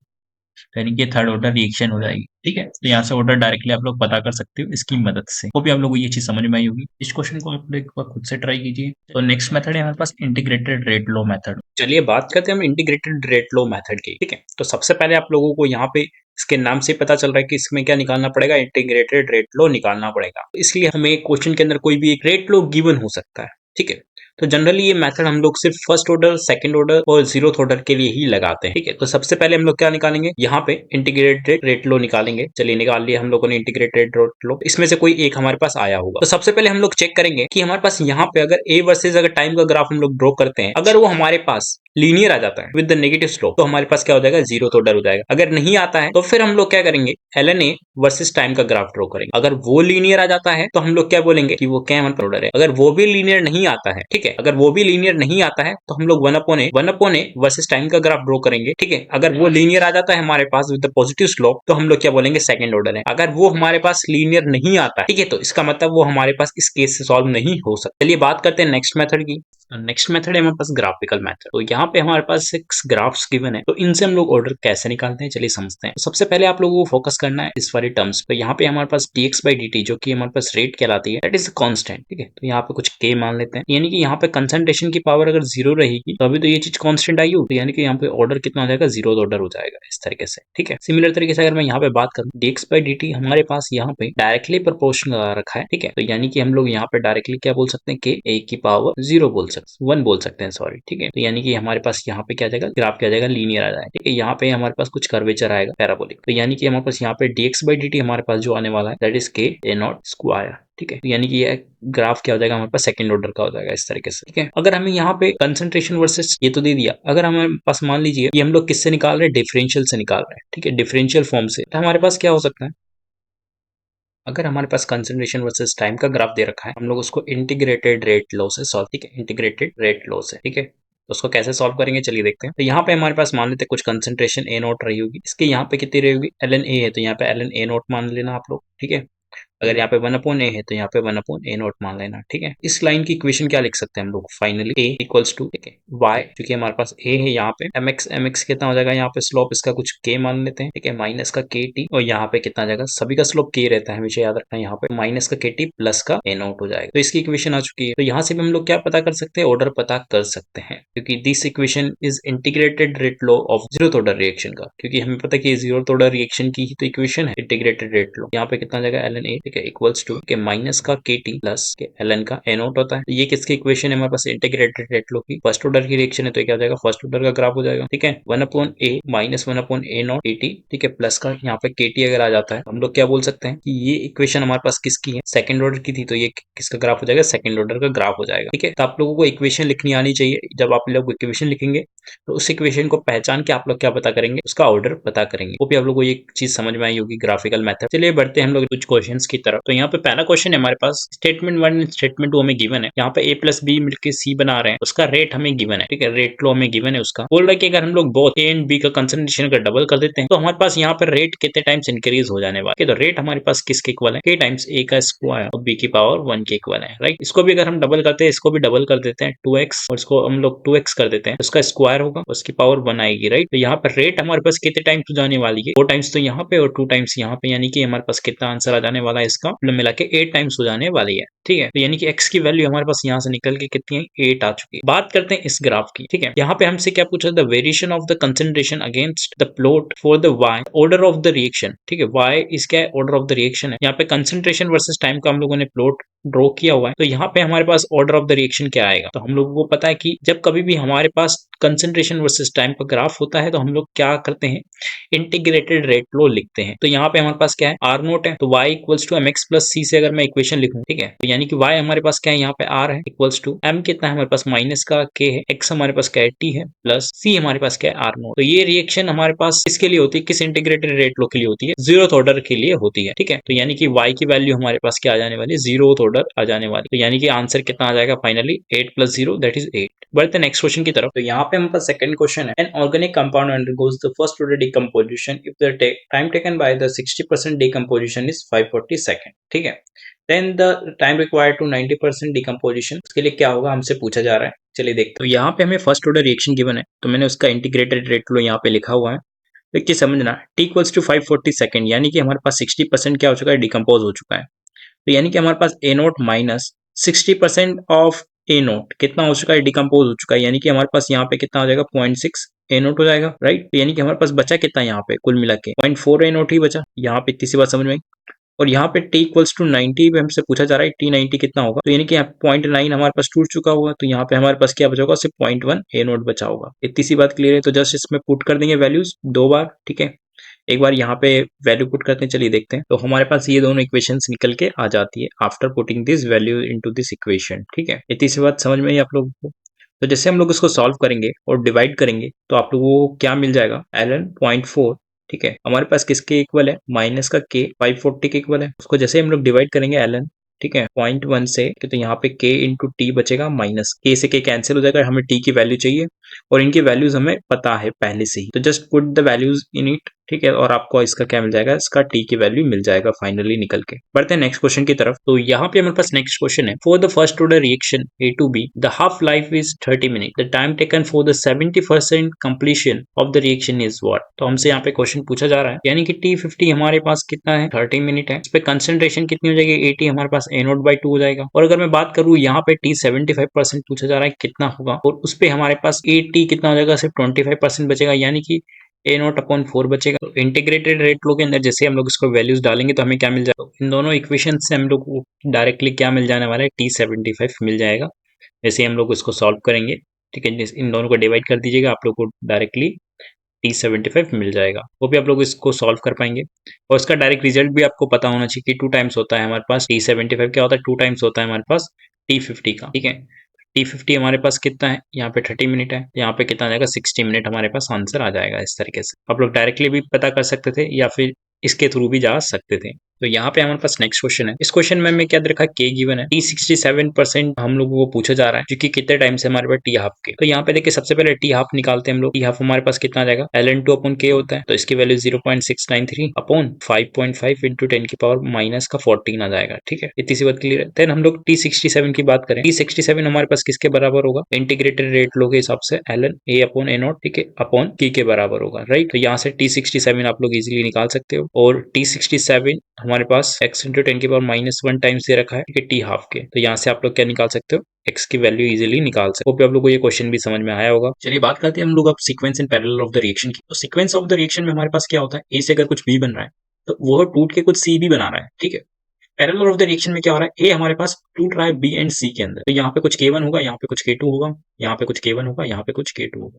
तो यानी कि थर्ड ऑर्डर रिएक्शन हो जाएगी, ठीक है। तो यहाँ से ऑर्डर डायरेक्टली आप लोग पता कर सकते हो इसकी मदद से। वो भी आप लोगों को ये चीज समझ में आई होगी। इस क्वेश्चन को आप लोग एक बार खुद से ट्राई कीजिए। तो नेक्स्ट मेथड है हमारे पास इंटीग्रेटेड रेट लो मेथड।
चलिए बात करते हैं हम इंटीग्रेटेड रेट लो मेथड की, ठीक है। तो सबसे पहले आप लोगों को यहाँ पे इसके नाम से पता चल रहा है कि इसमें क्या निकालना पड़ेगा, इंटीग्रेटेड रेट लो निकालना पड़ेगा। इसलिए हमें क्वेश्चन के अंदर कोई भी एक रेट लो गिवन हो सकता है, ठीक है। तो जनरली ये मेथड हम लोग सिर्फ फर्स्ट ऑर्डर, सेकंड ऑर्डर और जीरोथ ऑर्डर के लिए ही लगाते हैं, ठीक है। तो सबसे पहले हम लोग क्या निकालेंगे, यहाँ पे इंटीग्रेटेड रेट लो निकालेंगे। चलिए निकाल लिया हम लोगों ने इंटीग्रेटेड रेट लो। इसमें से कोई एक हमारे पास आया होगा। तो सबसे पहले हम लोग चेक करेंगे कि हमारे पास यहाँ पे अगर ए वर्सेज अगर टाइम का ग्राफ हम लोग ड्रॉ करते हैं, अगर वो हमारे पास लीनियर आ जाता है विद द नेगेटिव स्लोप, तो हमारे पास क्या हो जाएगा, जीरोथ ऑर्डर हो जाएगा। अगर नहीं आता है तो फिर हम लोग क्या करेंगे, ln a वर्सेस टाइम का ग्राफ ड्रॉ करेंगे। अगर वो लीनियर आ जाता है तो हम लोग क्या बोलेंगे कि वो क्या ऑर्डर है। अगर वो भी लीनियर नहीं आता है, ठीक है, अगर वो भी लीनियर नहीं आता है तो हम लोग 1/a वर्सेस टाइम का ग्राफ ड्रॉ करेंगे, ठीक है। अगर वो लीनियर आ जाता है हमारे पास विद द पॉजिटिव स्लोप, तो हम लोग क्या बोलेंगे, सेकंड ऑर्डर है। अगर वो हमारे पास लीनियर नहीं आता, ठीक है, तो इसका मतलब वो हमारे पास इस केस से सॉल्व नहीं हो सकता। चलिए बात करते हैं नेक्स्ट मेथड की। नेक्स्ट मेथड है हमारे पास ग्राफिकल मेथड। तो यहाँ पे हमारे पास 6 ग्राफ्स गिवन है, तो इनसे हम लोग ऑर्डर कैसे निकालते हैं, चलिए समझते हैं। तो सबसे पहले आप लोगों को फोकस करना है इस वाली टर्म्स पे। यहाँ पे हमारे पास dx/dt जो कि हमारे पास रेट कहलाती है, दैट इज कांस्टेंट, ठीक है। तो यहाँ पे कुछ k मान लेते हैं, यानी कि यहाँ पे कंसंट्रेशन की पावर अगर 0 रहेगी तो अभी तो ये चीज कांस्टेंट आई हो, तो यानी कि यहाँ पे ऑर्डर कितना हो जाएगा, जीरो ऑर्डर हो जाएगा इस तरीके से, ठीक है। सिमिलर तरीके से अगर मैं यहाँ पे बात करूँ, dx/dt हमारे पास यहाँ पे डायरेक्टली प्रोपोर्शनल रखा है, ठीक है। तो यानी कि हम लोग यहाँ पे डायरेक्टली क्या बोल सकते हैं, k a की पावर 0 बोल सकते सकते 1 बोल सकते हैं, सॉरी, ठीक है। तो यानी कि हमारे पास यहाँ पे क्या आ जाएगा, ग्राफ क्या आ जाएगा, लीनियर आ जाएगा, ठीक है। यहाँ पे हमारे पास कुछ कर्वेचर आएगा, पैराबोलिक। तो यानी कि हमारे पास यहाँ पे dx/dt हमारे पास जो आने वाला है that is k a0 square, ठीक है। तो यानी कि यह ग्राफ क्या हो जाएगा, हमारे पास सेकंड ऑर्डर का हो जाएगा इस तरीके से, ठीक है। अगर हमें यहाँ पे कंसंट्रेशन वर्सेस ये तो दे दिया, अगर हमारे पास मान लीजिए ये हम लोग किससे निकाल रहे हैं, डिफरेंशियल से निकाल रहे हैं, ठीक है, डिफरेंशियल फॉर्म से, तो हमारे पास क्या हो सकता है, अगर हमारे पास कंसंट्रेशन वर्सेस टाइम का ग्राफ दे रखा है, हम लोग उसको इंटीग्रेटेड रेट लॉ से सॉल्व, ठीक है, इंटीग्रेटेड रेट लॉ से, ठीक है। तो उसको कैसे सॉल्व करेंगे चलिए देखते हैं। तो यहाँ पे हमारे पास मान लेते हैं कुछ कंसंट्रेशन ए नॉट रही होगी, इसके यहाँ पे कितनी रही होगी, ln a है, तो यहाँ पे ln a नॉट मान लेना आप लोग, ठीक है। अगर यहाँ पे 1/a है तो यहाँ पे 1/a0 मान लेना, ठीक है। इस लाइन की इक्वेशन क्या लिख सकते हैं हम लोग, फाइनली a इक्वल्स टू, ठीक है, y, क्योंकि हमारे पास a है यहाँ पे, mx कितना हो जाएगा, यहाँ पे स्लोप इसका कुछ k मान लेते हैं, ठीक है, माइनस का kt, और यहाँ पे कितना आ जाएगा, सभी का स्लोप k रहता है, हमेशा याद रखना, यहाँ पे माइनस का kt प्लस का a0 हो जाएगा। तो इसकी इक्वेशन आ चुकी है। तो यहाँ से भी हम लोग क्या पता कर सकते हैं, ऑर्डर पता कर सकते हैं, क्योंकि this equation is integrated rate law of zeroth order reaction का, क्योंकि हमें पता है कि जीरोथ ऑर्डर रिएक्शन की ही तो इक्वेशन है इंटीग्रेटेड रेट लॉ। यहाँ पे कितना आ जाएगा, ln a, ठीक है, इक्वल्स टू के माइनस का kt प्लस के ln का a0 होता है। तो ये किसकी इक्वेशन है, हमारे पास इंटीग्रेटेड रेट लॉ की फर्स्ट ऑर्डर की रिएक्शन है, तो क्या हो जाएगा, फर्स्ट ऑर्डर का ग्राफ हो जाएगा, ठीक है। 1/a माइनस 1/a0 kt, ठीक है, प्लस का यहाँ पे kt अगर आ जाता है, हम लोग क्या बोल सकते हैं कि ये इक्वेशन हमारे पास किसकी है, सेकंड ऑर्डर की थी, तो ये किसका ग्राफ हो जाएगा, सेकंड ऑर्डर का ग्राफ हो जाएगा, ठीक है। तो आप लोगों को इक्वेशन लिखनी आनी चाहिए। जब आप लोग इक्वेशन लिखेंगे तो उस इक्वेशन को पहचान के आप लोग क्या पता करेंगे, उसका ऑर्डर पता करेंगे। वो भी आप लोग को ये चीज समझ में आई होगी, ग्राफिकल मेथड। चलिए बढ़ते हैं हम लोग कुछ क्वेश्चंस की तरफ। तो यहाँ पे पहला क्वेश्चन है हमारे पास, स्टेटमेंट 1 स्टेटमेंट 2 हमें गिवन है। यहाँ पे a प्लस बी मिलकर c बना रहे हैं, उसका रेट हमें गिवन है, ठीक है, रेट लो हमें गिवन है। उसका बोल रहा है कि अगर हम लोग बोथ a एंड b का कंसंट्रेशन का डबल कर देते हैं तो हमारे पास यहाँ पर रेट कितने टाइम्स इंक्रीज हो जाने वाला है। तो रेट हमारे पास किसके इक्वल है, k टाइम्स a का स्क्वायर और b की पावर 1 के इक्वल है, राइट। इसको भी अगर हम डबल करते हैं, इसको भी डबल कर देते हैं 2x, और इसको हम लोग 2x कर देते हैं, उसका स्क्वायर होगा, उसकी पावर 1 आएगी, राइट। तो यहाँ पर रेट हमारे पास कितने टाइम्स हो जाने वाली है, 4 टाइम्स तो यहाँ पे और 2 टाइम्स यहाँ पे, यानी कि हमारे पास कितना आंसर आ जाने वाला है, इसका कुल मिला के 8 टाइम्स हो जाने वाली है, ठीक है। तो यानी कि x की वैल्यू हमारे पास यहाँ से निकल के कितनी है, 8 आ चुकी है। बात करते हैं इस ग्राफ की, ठीक है। यहाँ पे हमसे क्या पूछा, the variation of the concentration against the plot for the y order of the reaction, ठीक है। y इस क्या है, ऑर्डर ऑफ द रिएक्शन है। यहाँ पे कंसंट्रेशन वर्सेस टाइम का हम लोगों ने प्लॉट ड्रॉ किया हुआ है। तो यहाँ पे हमारे पास ऑर्डर ऑफ द रिएक्शन क्या आएगा, तो हम लोगों को पता है कि जब कभी भी हमारे पास कंसंट्रेशन वर्सेस टाइम का ग्राफ होता है तो हम लोग क्या करते हैं, इंटीग्रेटेड रेट लॉ लिखते हैं। तो यहाँ पे हमारे पास क्या है, r नोट है, तो y equals to mx plus c से अगर मैं इक्वेशन लिखूं, ठीक है, तो यानी कि y हमारे पास क्या है, यहाँ पे r है, इक्वल्स टू m कितना है हमारे पास, माइनस का k है, x हमारे पास क्या है, t है, प्लस c हमारे पास क्या है, r नोट। तो ये रिएक्शन हमारे पास किसके लिए होती है, किस इंटीग्रेटेड रेट लॉ के लिए होती है, जीरोथ ऑर्डर के लिए होती है, ठीक है। तो यानी कि y की वैल्यू हमारे पास क्या आ जाने वाली है, जीरोथ ऑर्डर आ जाने वाली। तो यानी कि आंसर कितना आ जाएगा फाइनली, 8 प्लस 0 दैट इज 8। बढ़ते नेक्स्ट क्वेश्चन की तरफ। तो यहाँ पे हमारे पास सेकंड क्वेश्चन है, an organic compound undergoes the first order decomposition if the time taken by the 60% decomposition is 540 second, ठीक है। Then the time required to 90% decomposition, उसके लिए क्या होगा हमसे पूछा जा रहा है, चलिए देखते हैं। तो यहाँ पे हमें फर्स्ट ऑर्डर रिएक्शन गिवन है, तो मैंने उसका इंटीग्रेटेड रेट लो यहाँ पे लिखा हुआ है। तो एक चीज समझना, t इक्वल्स टू 540 सेकंड, यानी कि हमारे पास 60% क्या हो चुका है, डिकम्पोज हो चुका है। तो यानी कि हमारे पास a note minus 60% of a note कितना हो चुका है, डिकम्पोज हो चुका है, यानी कि हमारे पास यहाँ पे कितना हो जाएगा, 0.6 a नोट हो जाएगा, राइट। तो यानी कि हमारे पास बचा कितना, यहाँ पे कुल मिला के 0.4 a नोट ही बचा। यहाँ पे इतनी सी बात समझ में आई। और यहाँ पे t इक्वल्स टू 90 पे हमसे पूछा जा रहा है t90 कितना होगा, तो यानी कि यहाँ 0.9 हमारे पास टूट चुका होगा, तो यहाँ पे हमारे पास क्या बचा होगा, सिर्फ 0.1 a नोट बचा होगा। इतनी सी बात क्लियर है। तो जस्ट इसमें पुट कर देंगे वैल्यूज 2 बार, ठीक है। एक बार यहाँ पे वैल्यू पुट करते हैं, चलिए देखते हैं। तो हमारे पास ये दोनों इक्वेशंस निकल के आ जाती है after putting this value into this equation, ठीक है। इतनी सी बात समझ में आई आप लोगों को। तो जैसे हम लोग इसको सॉल्व करेंगे और डिवाइड करेंगे तो आप लोगों को क्या मिल जाएगा, ln 0.4, ठीक है, हमारे पास किसके इक्वल है, माइनस का k 540 के इक्वल है। उसको जैसे हम लोग डिवाइड करेंगे ln, ठीक है, 0.1 से, तो यहाँ पे k इंटू टी बचेगा, माइनस k से k कैंसिल हो जाएगा, हमें t की वैल्यू चाहिए और इनकी वैल्यूज हमें पता है पहले से ही, तो just put the values in it, ठीक है, और आपको इसका क्या मिल जाएगा, इसका t की वैल्यू मिल जाएगा फाइनली निकल के। बढ़ते हैं नेक्स्ट क्वेश्चन की तरफ। तो यहाँ पे हमारे पास नेक्स्ट क्वेश्चन है, for the first order reaction A to B the half life is 30 minute, the time taken for the 70% completion of the reaction is what. तो हमसे यहाँ पे क्वेश्चन पूछा जा रहा है, यानी कि T50 हमारे पास कितना है, 30 मिनट है, इस पे कंसंट्रेशन कितनी हो जाएगी, 80 हमारे पास A0/2 हो जाएगा। और अगर मैं बात करूँ यहाँ पे T 75% पूछा जा रहा है कितना होगा, और उस पे हमारे पास AT कितना हो जाएगा, सिर्फ 25% बचेगा, यानी कि A0/4 बचेगा। तो इंटीग्रेटेड रेट लो के अंदर जैसे हम लोग इसको वैल्यूज डालेंगे तो हमें क्या मिल जाएगा, इन दोनों इक्वेशन से हम लोग को डायरेक्टली क्या मिल जाने वाला है, T75 मिल जाएगा। वैसे हम लोग इसको सॉल्व करेंगे, ठीक है। इन दोनों को डिवाइड कर दीजिएगा, आप लोग को डायरेक्टली T75 मिल जाएगा। वो भी आप लोग इसको सॉल्व कर पाएंगे और इसका डायरेक्ट रिजल्ट भी आपको पता होना चाहिए कि 2 टाइम्स होता है हमारे पास T75 क्या होता है, 2 टाइम्स होता है हमारे पास T50 का, ठीक है। T50 हमारे पास कितना है, यहाँ पे 30 मिनट है, यहाँ पे कितना आ जाएगा 60 मिनट, हमारे पास आंसर आ जाएगा। इस तरीके से आप लोग डायरेक्टली भी पता कर सकते थे या फिर इसके थ्रू भी जा सकते थे। तो यहाँ पे हमारे पास नेक्स्ट क्वेश्चन है। इस क्वेश्चन में हमें क्या दे रखा है, के गिवन है, T67% हम लोगों को पूछा जा रहा है क्योंकि कितने टाइम से हमारे पास टी हाफ के। तो यहाँ पे देखिए सबसे पहले टी हाफ निकालते हैं हम लोग। टी हाफ हमारे पास कितना आ जाएगा, ln2 अपॉन के होता है, तो इसकी वैल्यू 0.693 अपॉन 5.5 इंटू 10 की पावर माइनस का 14 आ जाएगा, ठीक है। इतनी सी बात क्लियर है। देन हम लोग T67 की बात करें, T67 हमारे पास किसके बराबर होगा, इंटीग्रेटेड रेट लो के हिसाब से ln a upon a not, ठीक है, अपॉन k के बराबर होगा, राइट। तो यहाँ से T67 आप लोग इजीली निकाल सकते हो और T67 हमारे पास x इंटू 10 की पावर -1 टाइम्स दे रखा है, ठीक है, टी हाफ के। तो यहाँ से आप लोग क्या निकाल सकते हो, x की वैल्यू इजीली निकाल सकते हो। आप लोगों को ये क्वेश्चन भी समझ में आया होगा। चलिए बात करते हैं हम लोग अब sequence in parallel of the reaction की। तो सीक्वेंस ऑफ द रिएक्शन में हमारे पास क्या होता है, a से अगर कुछ b बन रहा है तो वो टूट के कुछ c भी बना रहा है, ठीक है। पैरेलल ऑफ द रिएक्शन में क्या हो रहा है, a हमारे पास टूट रहा है b एंड c के अंदर। तो यहाँ पे कुछ k1 होगा, यहाँ पे कुछ k2 होगा, यहाँ पे कुछ k1 होगा, यहाँ पे कुछ k2 होगा।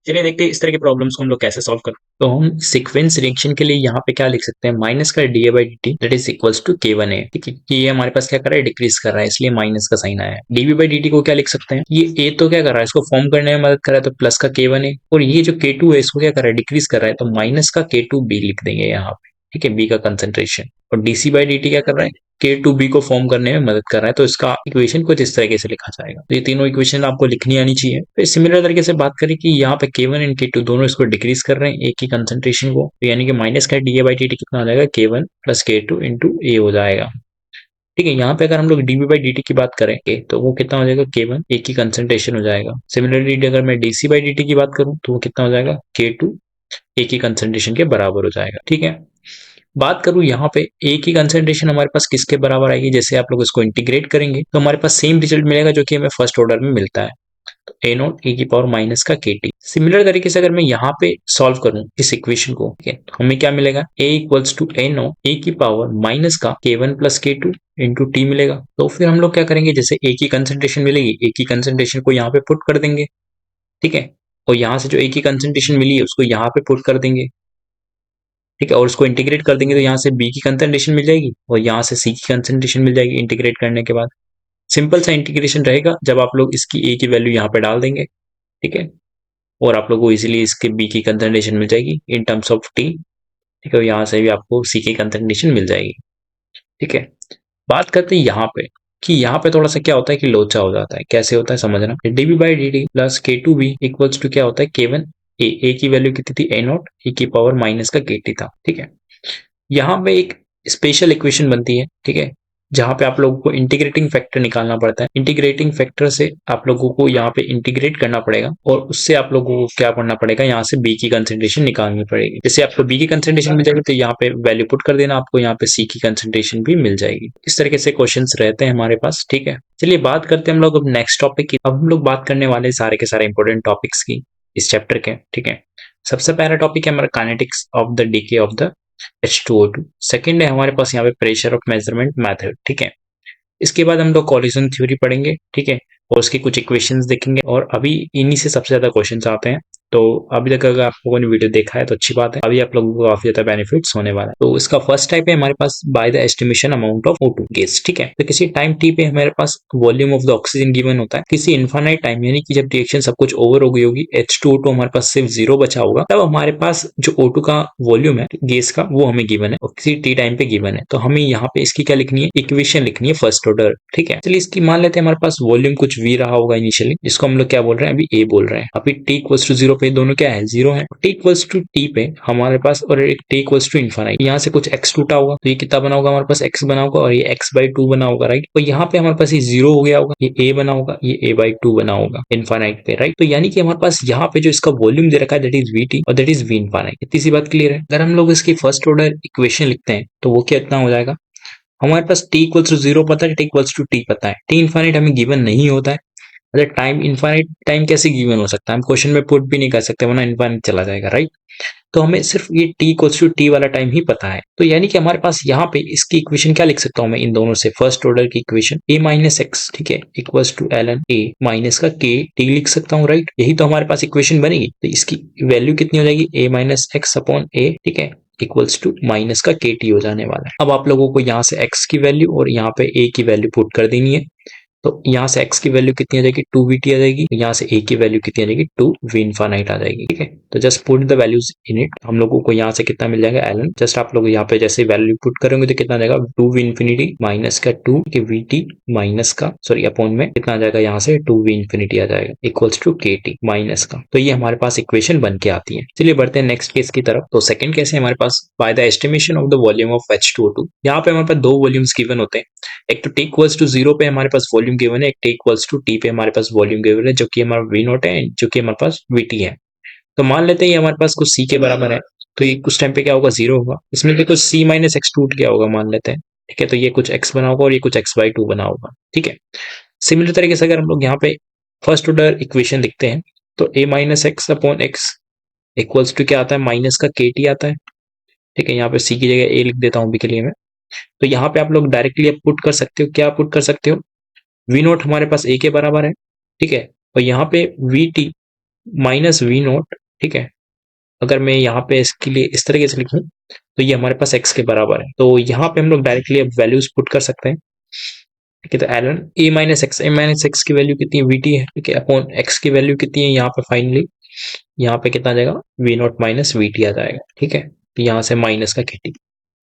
चलिए देखते हैं इस तरह के प्रॉब्लम्स को हम लोग कैसे सॉल्व कर। तो हम सीक्वेंस रिएक्शन के लिए यहाँ पे क्या लिख सकते हैं, माइनस का dA/dt that is equals to K1A, ठीक है। ये हमारे पास क्या कर रहा है, डिक्रीज कर रहा है, इसलिए माइनस का साइन आया है। dB/dt को क्या लिख सकते हैं, ये A तो क्या कर रहा है, इसको फॉर्म करने में मदद कर रहा है, तो प्लस का K1A, और ये जो K2 है इसको क्या कर रहा है, डिक्रीज कर रहा है, तो माइनस का K2B लिख देंगे यहाँ पे, ठीक है, B का कंसेंट्रेशन। और dC/dt क्या कर रहा है, K2B को फॉर्म करने में मदद कर रहा है, तो इसका इक्वेशन कुछ इस तरीके से लिखा जाएगा। तो ये तीनों इक्वेशन आपको लिखनी आनी चाहिए। फिर सिमिलर तरीके से बात करें कि यहाँ पे K1 एंड K2 दोनों इसको डिक्रीज कर रहे हैं एक ही कंसेंट्रेशन को, तो यानी कि माइनस का dA/dt कितना आ जाएगा, K1 plus K2 into A हो जाएगा, ठीक है। यहाँ पे अगर हम लोग dB/dt की बात करें तो वो कितना हो जाएगा, K1 एक ही कंसेंट्रेशन हो जाएगा। सिमिलरली अगर मैं dC/dt की बात करूं तो वो कितना हो जाएगा, K2 एक ही कंसेंट्रेशन के बराबर हो जाएगा, ठीक है। बात करूं यहाँ पे एक ही कंसेंट्रेशन हमारे पास किसके बराबर आएगी, जैसे आप लोग इसको इंटीग्रेट करेंगे तो हमारे पास सेम रिजल्ट मिलेगा जो कि हमें फर्स्ट ऑर्डर में मिलता है, तो a नॉट e की पावर माइनस का kt। सिमिलर तरीके से अगर मैं यहाँ पे सॉल्व करूं इस इक्वेशन को, ठीक है, तो हमें क्या मिलेगा, a equals to a naught e की पावर माइनस का k1 plus k2 into T मिलेगा। तो फिर हम लोग क्या करेंगे, जैसे एक ही कंसेंट्रेशन मिलेगी, एक ही कंसेंट्रेशन को यहाँ पे पुट कर देंगे, ठीक है, और यहाँ से जो एक ही कंसेंट्रेशन मिली है उसको यहाँ पे पुट कर देंगे, ठीक है, और उसको इंटीग्रेट कर देंगे तो यहाँ से बी की कंसेंट्रेशन मिल जाएगी और यहाँ से सी की कंसेंट्रेशन मिल जाएगी इंटीग्रेट करने के बाद। सिंपल सा इंटीग्रेशन रहेगा जब आप लोग इसकी ए की वैल्यू यहाँ पे डाल देंगे, ठीक है, और आप लोग को इजीली इसके बी की कंसेंट्रेशन मिल जाएगी इन टर्म्स ऑफ टी, ठीक है, यहाँ से भी आपको सी की कंसेंट्रेशन मिल जाएगी, ठीक है। बात करते हैं यहाँ पे कि यहाँ पे थोड़ा सा क्या होता है कि लोचा हो जाता है, कैसे होता है समझना, dB/dt plus K2B equals to क्या होता है, K1 A की वैल्यू कितनी थी, a नॉट e की पावर माइनस का kt था, ठीक है। यहाँ पे एक स्पेशल इक्वेशन बनती है, ठीक है, जहां पे आप लोगों को इंटीग्रेटिंग फैक्टर निकालना पड़ता है। इंटीग्रेटिंग फैक्टर से आप लोगों को यहाँ पे इंटीग्रेट करना पड़ेगा और उससे आप लोगों को क्या करना पड़ेगा, यहाँ से बी की कंसेंट्रेशन निकालनी पड़ेगी। जैसे आपको बी की कंसेंट्रेशन मिल जाएगी तो यहाँ पे वैल्यू पुट कर देना, आपको यहाँ पे सी की कंसेंट्रेशन भी मिल जाएगी। इस तरीके से क्वेश्चन रहते हैं हमारे पास, ठीक है। चलिए बात करते हैं हम लोग अब नेक्स्ट टॉपिक की। अब हम लोग बात करने वाले सारे के सारे इंपॉर्टेंट टॉपिक्स की इस चैप्टर के, ठीक है। सबसे पहला टॉपिक है हमारा kinetics of the DK of the H2O2। Second है हमारे पास यहाँ पे प्रेशर ऑफ मेजरमेंट मेथड, ठीक है। इसके बाद हम लोग कोलिजन थ्योरी पढ़ेंगे, ठीक है, और उसकी कुछ इक्वेशंस देखेंगे और अभी इन्हीं से सबसे ज्यादा क्वेश्चंस आते हैं। तो अभी तक अगर आप लोगों ने वीडियो देखा है तो अच्छी बात है, अभी आप लोगों को काफी ज्यादा बेनिफिट्स होने वाला है। तो इसका फर्स्ट टाइप है हमारे पास by the estimation amount of O2 gas, ठीक है। तो किसी टाइम टी पे हमारे पास volume of the oxygen given होता है, किसी इनफाइनाइट टाइम यानी कि जब रिएक्शन सब कुछ ओवर हो गई होगी, H2O2 हमारे पास सिर्फ 0 बचा होगा, तब हमारे पास जो O2 का वॉल्यूम है गैस का वो हमें गिवन है और किसी टी टाइम पे गिवन है। तो हमें यहाँ पे इसकी क्या लिखनी है, इक्वेशन लिखनी है फर्स्ट ऑर्डर, ठीक है। चलिए इसकी मान लेते हैं हमारे पास वॉल्यूम कुछ V रहा होगा इनिशियली, जिसको हम लोग क्या बोल रहे हैं, अभी A बोल रहे हैं। अभी t इक्वल्स टू 0 पे दोनों क्या है, 0 है। t इक्वल्स टू t पे हमारे पास और एक t इक्वल्स टू इनफाइनाइट, यहाँ से कुछ x टूटा होगा तो ये कितना बना होगा, हमारे पास x बना होगा और ये x/2 बना होगा, राइट। तो यहाँ पे हमारे पास ये 0 हो गया होगा, ये a बना होगा, ये a/2 बना होगा इनफाइनाइट पे, राइट। तो यानी कि हमारे पास यहाँ पे जो इसका वॉल्यूम दे रखा है दैट इज Vt और दैट इज V इनफाइनाइट। इतनी सी बात क्लियर है। अगर हम लोग इसकी फर्स्ट ऑर्डर इक्वेशन लिखते हैं तो वो कितना हो जाएगा, हमारे पास t इक्वल्स टू 0 पता है, t इक्वल्स टू t पता है, t इनफाइनाइट हमें गिवन नहीं होता है। अगर टाइम इनफाइनाइट टाइम कैसे गिवन हो सकता है, हम क्वेश्चन में पुट भी नहीं कर सकते वरना इनफाइनाइट चला जाएगा, राइट। तो हमें सिर्फ ये t इक्वल्स टू टी वाला टाइम ही पता है। तो यानी कि हमारे पास यहाँ पे इसकी इक्वेशन क्या लिख सकता हूँ मैं इन दोनों से, फर्स्ट ऑर्डर की इक्वेशन a माइनस एक्स, ठीक है, equals to ln a minus का k t लिख सकता हूँ, राइट। यही तो हमारे पास इक्वेशन बनेगी। तो इसकी वैल्यू कितनी हो जाएगी, a minus x upon a, ठीक है, इक्वल्स टू माइनस का के टी हो जाने वाला है। अब आप लोगों को यहाँ से x की वैल्यू और यहाँ पे a की वैल्यू पुट कर देनी है। तो यहाँ से x की वैल्यू कितनी आ जाएगी, 2vt आ जाएगी। यहाँ से a की वैल्यू कितनी आ जाएगी, 2v इनफाइनाइट आ जाएगी, ठीक है। तो just put the values in it. हम लोगों को यहाँ से कितना मिल जाएगा, ln, जस्ट आप लोग यहाँ पे जैसे वैल्यू पुट करेंगे तो कितना आ जाएगा, 2v इन्फिनिटी माइनस का 2 vt माइनस का सॉरी अपॉन में कितना आ जाएगा, यहाँ से 2v इन्फिनिटी आ जाएगा इक्वल्स टू kt माइनस का। तो ये हमारे पास इक्वेशन बन के आती है। चलिए बढ़ते हैं नेक्स्ट केस की तरफ। तो सेकंड केस है हमारे पास, by the estimation of the volume of H2O2। यहाँ पे हमारे पास दो वॉल्यूम्स गिवन होते हैं। एक तो t इक्वल्स टू 0 पे हमारे पास वॉल्यूम गिवन है, एक t इक्वल्स टू t पे हमारे पास वॉल्यूम गिवन है, जो कि हमारा v नॉट है, जो कि हमारे पास vt है। तो मान लेते हैं ये हमारे पास कुछ c के बराबर है, तो ये कुछ टाइम पे क्या होगा, 0 होगा। इसमें देखो c माइनस एक्स टूट गया होगा मान लेते हैं, ठीक है। तो ये कुछ x बना होगा और ये कुछ x/2 बना होगा, ठीक है। सिमिलर तरीके से अगर हम लोग यहाँ पे फर्स्ट ऑर्डर इक्वेशन लिखते हैं तो a minus x upon x equals to क्या आता है, माइनस का kt आता है, ठीक है। यहाँ पे c की जगह a लिख देता हूँ अभी के लिए मैं। तो यहाँ पे आप लोग डायरेक्टली आप पुट कर सकते हो, क्या पुट कर सकते हो, वी नोट हमारे पास a के बराबर है, ठीक है। और यहाँ पे V t minus V naught, ठीक है। अगर मैं यहाँ पे इसके लिए इस तरीके से लिखूं तो ये हमारे पास x के बराबर है। तो यहाँ पे हम लोग डायरेक्टली अब वैल्यूज पुट कर सकते हैं, ठीक है। तो ln a माइनस एक्स की वैल्यू कितनी है, vt है, ठीक है, अपॉन x की वैल्यू कितनी है यहाँ पे फाइनली, यहाँ पे कितना आ जाएगा, वी नॉट माइनस vt आ जाएगा, ठीक है। तो यहाँ से माइनस का kt,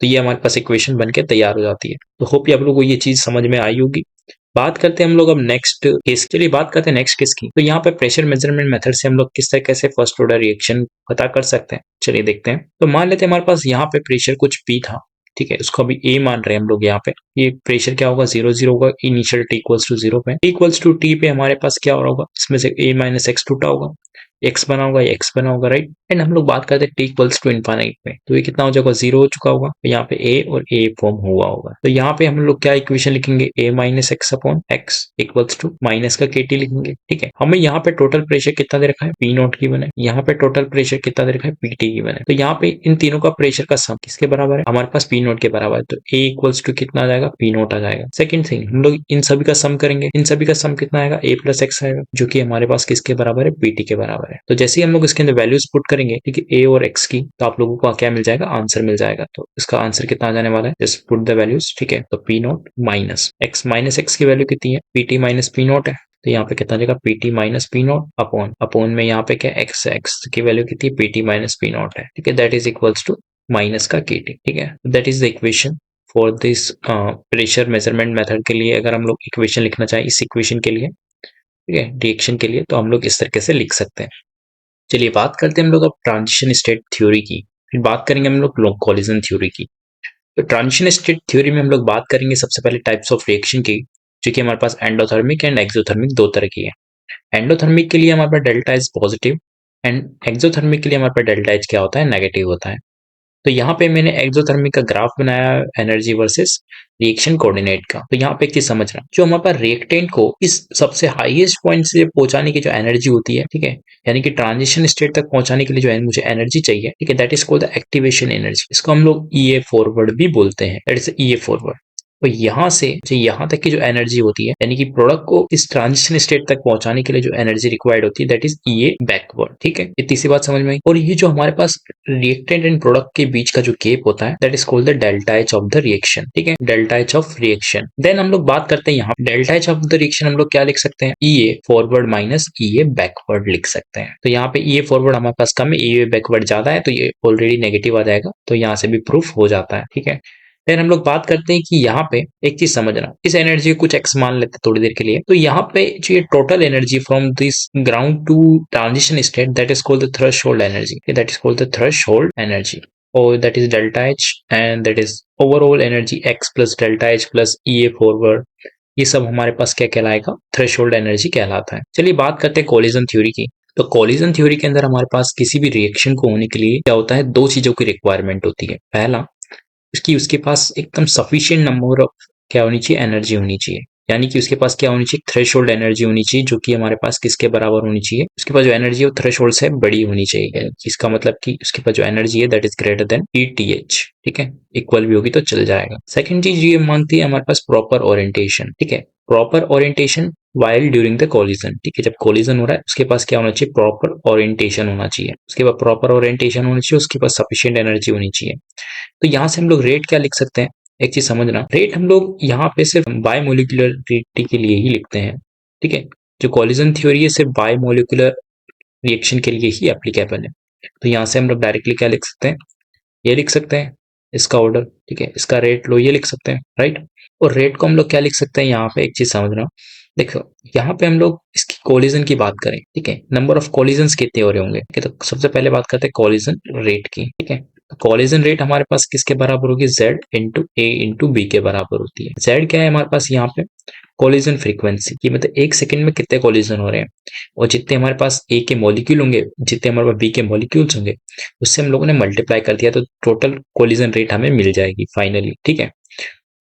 तो ये हमारे पास इक्वेशन बन के तैयार हो जाती है। तो होप ये आप लोगों को ये चीज समझ में आई होगी। बात करते हैं हम लोग अब नेक्स्ट केस, चलिए बात करते हैं नेक्स्ट केस की। तो यहाँ पे प्रेशर मेजरमेंट मेथड से हम लोग किस तरीके से फर्स्ट ऑर्डर रिएक्शन पता कर सकते हैं, चलिए देखते हैं। तो मान लेते हैं हमारे पास यहाँ पे प्रेशर कुछ P था, ठीक है, उसको अभी A मान रहे हैं हम लोग। यहाँ पे ये प्रेशर क्या होगा, 0 होगा इनिशियल T इक्वल्स टू 0 पे। T इक्वल्स टू T पे हमारे पास क्या हो रहा होगा, इसमें से A माइनस एक्स टूटा होगा, x बना होगा, x बना होगा, राइट। एंड हम लोग बात करते हैं t इक्वल्स टू इनफाइनाइट पे, तो ये कितना हो जाएगा, 0 हो चुका होगा। तो यहाँ पे a और a फॉर्म हुआ होगा। तो यहाँ पे हम लोग क्या इक्वेशन लिखेंगे, a minus x upon x equals to minus का kt लिखेंगे, ठीक है। हमें यहाँ पे टोटल प्रेशर कितना दे रखा है, p नॉट गिवन है। यहाँ पे टोटल प्रेशर कितना दे रखा है, pt गिवन है। तो यहाँ पे इन तीनों का प्रेशर का सम किसके बराबर है, हमारे पास p नॉट के बराबर है। तो a इक्वल्स टू कितना आ जाएगा, p नॉट आ जाएगा। सेकंड थिंग, हम लोग इन सभी का सम करेंगे, इन सभी का सम कितना आएगा, a प्लस एक्स आएगा, जो कि हमारे पास किसके बराबर है, pt के बराबर है। तो जैसे ही हम लोग इसके अंदर वैल्यूज पुट करेंगे, ठीक है, a और x की, तो आप लोगों को क्या मिल जाएगा, आंसर मिल जाएगा। तो इसका आंसर कितना आ जाने वाला है, जस्ट पुट द वैल्यूज, ठीक है। तो p नॉट माइनस एक्स की वैल्यू कितनी है, pt माइनस p नॉट है। तो यहाँ पे कितना आ जाएगा, pt minus P not upon में यहाँ पे क्या एक्स की वैल्यू कितनी है, pt माइनस पी नॉट है, ठीक है। That is equals to minus का kt, ठीक है। That is the equation for this pressure measurement method के लिए। अगर हम लोग इक्वेशन लिखना चाहें इस इक्वेशन के लिए, ठीक है, रिएक्शन के लिए, तो हम लोग इस तरीके से लिख सकते हैं। चलिए बात करते हैं हम लोग अब ट्रांजिशन स्टेट थ्योरी की, फिर बात करेंगे हम लोग कोलिजन थ्योरी की। तो ट्रांजिशन स्टेट थ्योरी में हम लोग बात करेंगे सबसे पहले टाइप्स ऑफ रिएक्शन की, जो कि हमारे पास एंडोथर्मिक एंड एक्सोथर्मिक दो तरह की है। एंडोथर्मिक के लिए हमारे पास delta H positive and exothermic के लिए हमारे पास डेल्टा एच क्या होता है, नेगेटिव होता है। तो यहाँ पे मैंने एक्सोथर्मिक का ग्राफ बनाया एनर्जी वर्सेस रिएक्शन कोऑर्डिनेट का। तो यहाँ पे एक चीज समझना, जो हमारे पास रिएक्टेंट को इस सबसे हाईएस्ट पॉइंट से पहुंचाने की जो एनर्जी होती है, ठीक है, यानी कि ट्रांजिशन स्टेट तक पहुंचाने के लिए जो है मुझे एनर्जी चाहिए, ठीक है, that is called the activation energy. इसको हम लोग EA फॉरवर्ड भी बोलते हैं, दैट इज EA फॉरवर्ड। तो यहाँ से जो यहाँ तक की जो एनर्जी होती है, यानी कि प्रोडक्ट को इस ट्रांजिशन स्टेट तक पहुंचाने के लिए जो एनर्जी रिक्वायर्ड होती है, दैट इज EA बैकवर्ड, ठीक है। ये तीसरी बात समझ में आई। और ये जो हमारे पास रिएक्टेंट एंड प्रोडक्ट के बीच का जो गैप होता है, that is called the delta H of the reaction, ठीक है, डेल्टा एच ऑफ रिएक्शन। देन हम लोग बात करते हैं यहाँ delta H of the reaction हम लोग क्या लिख सकते हैं, EA forward minus EA backward लिख सकते हैं। तो यहाँ पे EA फॉरवर्ड हमारे पास कम है, EA बैकवर्ड ज्यादा है, तो ये ऑलरेडी नेगेटिव आ जाएगा, तो यहाँ से भी प्रूफ हो जाता है, ठीक है। देन हम लोग बात करते हैं कि यहाँ पे एक चीज समझना, इस एनर्जी को कुछ x मान लेते हैं थोड़ी देर के लिए। तो यहाँ पे जो ये total energy from this ground to transition state, that is called the threshold energy, that is called the threshold energy, और that is delta H and that is overall energy x plus delta H plus EA forward. ये सब हमारे पास क्या कहलाएगा, threshold energy कहलाता है। चलिए बात करते हैं कोलिजन थ्योरी की। तो कोलिजन थ्योरी के अंदर हमारे पास किसी भी रिएक्शन को होने के लिए क्या होता है, दो चीजों की रिक्वायरमेंट होती है। पहला, उसके पास एकदम सफिशिएंट नंबर ऑफ क्या होनी चाहिए, एनर्जी होनी चाहिए, यानी कि उसके पास क्या होनी चाहिए, थ्रेशोल्ड एनर्जी होनी चाहिए, जो कि हमारे पास किसके बराबर होनी चाहिए, उसके पास जो एनर्जी है वो थ्रेशोल्ड से बड़ी होनी चाहिए। इसका मतलब कि उसके पास जो एनर्जी है that is greater than ETH। ठीक है, इक्वल भी होगी तो चल जाएगा। सेकंड चीज ये मांगती है हमारे पास प्रॉपर ओरिएंटेशन। ठीक है, proper orientation while during the collision. ठीक है, जब कोलिजन हो रहा है उसके पास क्या होना चाहिए, प्रॉपर ओरिएंटेशन होना चाहिए। उसके बाद प्रॉपर ओरिएंटेशन होनी चाहिए, उसके पास सफिशिएंट एनर्जी होनी चाहिए। तो यहाँ से हम लोग रेट क्या लिख सकते हैं, एक चीज समझना, रेट हम लोग यहाँ पे सिर्फ बायोमोलिकुलरिटी के लिए ही लिखते हैं। ठीक है, जो कोलिजन थ्योरी है सिर्फ बायोमोलिकुलर रिएक्शन के लिए ही एप्लीकेबल है। तो यहाँ से हम लोग डायरेक्टली क्या लिख सकते हैं, ये लिख सकते हैं इसका ऑर्डर। ठीक है, इसका रेट लो, ये लिख सकते हैं, राइट। और रेट को हम लोग क्या लिख सकते हैं, यहाँ पे एक चीज समझना, देखो यहाँ पे हम लोग इसकी कोलिजन की बात करें। ठीक है, नंबर ऑफ कोलिजन कितने हो रहे होंगे। ठीक है, तो सबसे पहले बात करते हैं कोलिजन रेट की। ठीक है, कोलिजन रेट हमारे पास किसके बराबर होगी, Z into A into B के बराबर होती है। Z क्या है हमारे पास यहाँ पे, कोलिजन फ्रीक्वेंसी की, मतलब एक सेकंड में कितने कोलिजन हो रहे हैं, और जितने हमारे पास A के मॉलिक्यूल होंगे, जितने हमारे पास B के मॉलिक्यूल्स होंगे, उससे हम लोगों ने मल्टीप्लाई कर दिया तो टोटल कोलिजन रेट हमें मिल जाएगी फाइनली। ठीक है,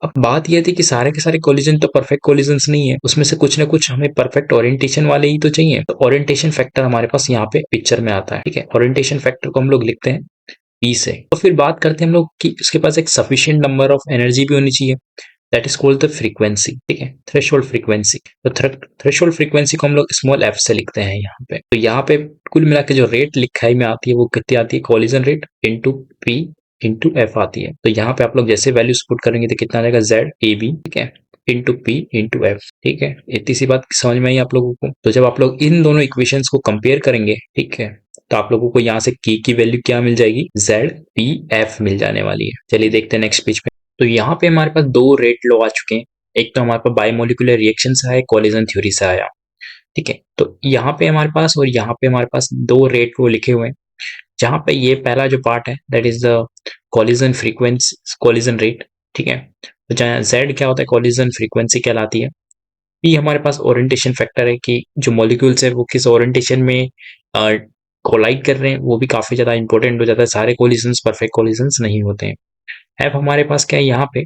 अब बात यह थी कि सारे के सारे कोलिजन तो परफेक्ट कोलिजन्स नहीं है, उसमें से कुछ ना कुछ हमें परफेक्ट ओरिएंटेशन वाले ही तो चाहिए। तो ओरिएंटेशन फैक्टर हमारे पास यहाँ पे पिक्चर में आता है। ठीक है, ओरिएंटेशन फैक्टर को हम लोग लिखते हैं P से। तो फिर बात करते हैं हम लोग कि उसके पास एक सफिशिएंट नंबर ऑफ एनर्जी भी होनी चाहिए, that is called the frequency. ठीक है, थ्रेशोल्ड फ्रीक्वेंसी। तो थ्रेशोल्ड फ्रीक्वेंसी को हम लोग स्मॉल f से लिखते हैं यहाँ पे। तो यहाँ पे कुल मिला के जो रेट लिखाई में आती है वो कितनी आती है, collision rate into P into F आती है। तो यहाँ पे आप लोग जैसे वैल्यूज पुट करेंगे तो कितना आ जाएगा, ZAB। ठीक है, इंटू P इंटू F। ठीक है, इतनी सी बात समझ में आई आप लोगों को। तो जब आप लोग इन दोनों इक्वेशंस को कंपेयर करेंगे, ठीक है, तो आप लोगों को यहाँ से K की वैल्यू क्या मिल जाएगी, ZPF मिल जाने वाली है। चलिए देखते हैं नेक्स्ट पेज पे। तो यहाँ पे हमारे पास दो रेट लॉ आ चुके हैं, एक तो हमारे पास बायोमोलिकुलर रिएक्शन से आया, कोलिजन थ्योरी से आया। ठीक है, तो यहाँ पे हमारे पास और यहाँ पे हमारे पास दो रेट लॉ लिखे हुए हैं, जहां पे ये पहला जो पार्ट है that is the collision frequency, collision rate. ठीक है, तो जहाँ Z क्या होता है, कोलिजन फ्रीक्वेंसी कहलाती है। P हमारे पास ओरिएंटेशन फैक्टर है कि जो मॉलिक्यूल्स है वो किस ओरिएंटेशन में कोलाइड कर रहे हैं, वो भी काफी ज्यादा इंपॉर्टेंट हो जाता है। सारे कोलिजन्स परफेक्ट कोलिजन्स नहीं होते हैं। F हमारे पास क्या है, यहाँ पे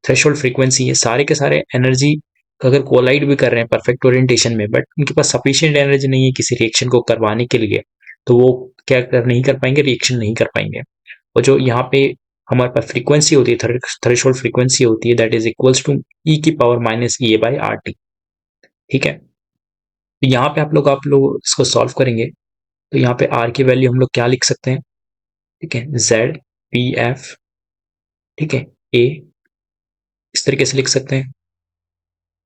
थ्रेशोल्ड फ्रीक्वेंसी है। सारे के सारे एनर्जी अगर कोलाइड भी कर रहे हैं परफेक्ट ओरिएंटेशन में, बट उनके पास सफिशिएंट एनर्जी नहीं है किसी रिएक्शन को करवाने के लिए, तो वो क्या नहीं कर पाएंगे, रिएक्शन नहीं कर पाएंगे। और जो यहाँ पे हमारे पास फ्रीक्वेंसी होती है, थ्रेशोल्ड फ्रीक्वेंसी होती है, that is equals to E की पावर माइनस EA/RT। ठीक है, तो यहाँ पे आप लोग इसको सॉल्व करेंगे तो यहाँ पे R की वैल्यू हम लोग क्या लिख सकते हैं, ठीक है, ZPF। ठीक है, A इस तरीके से लिख सकते हैं।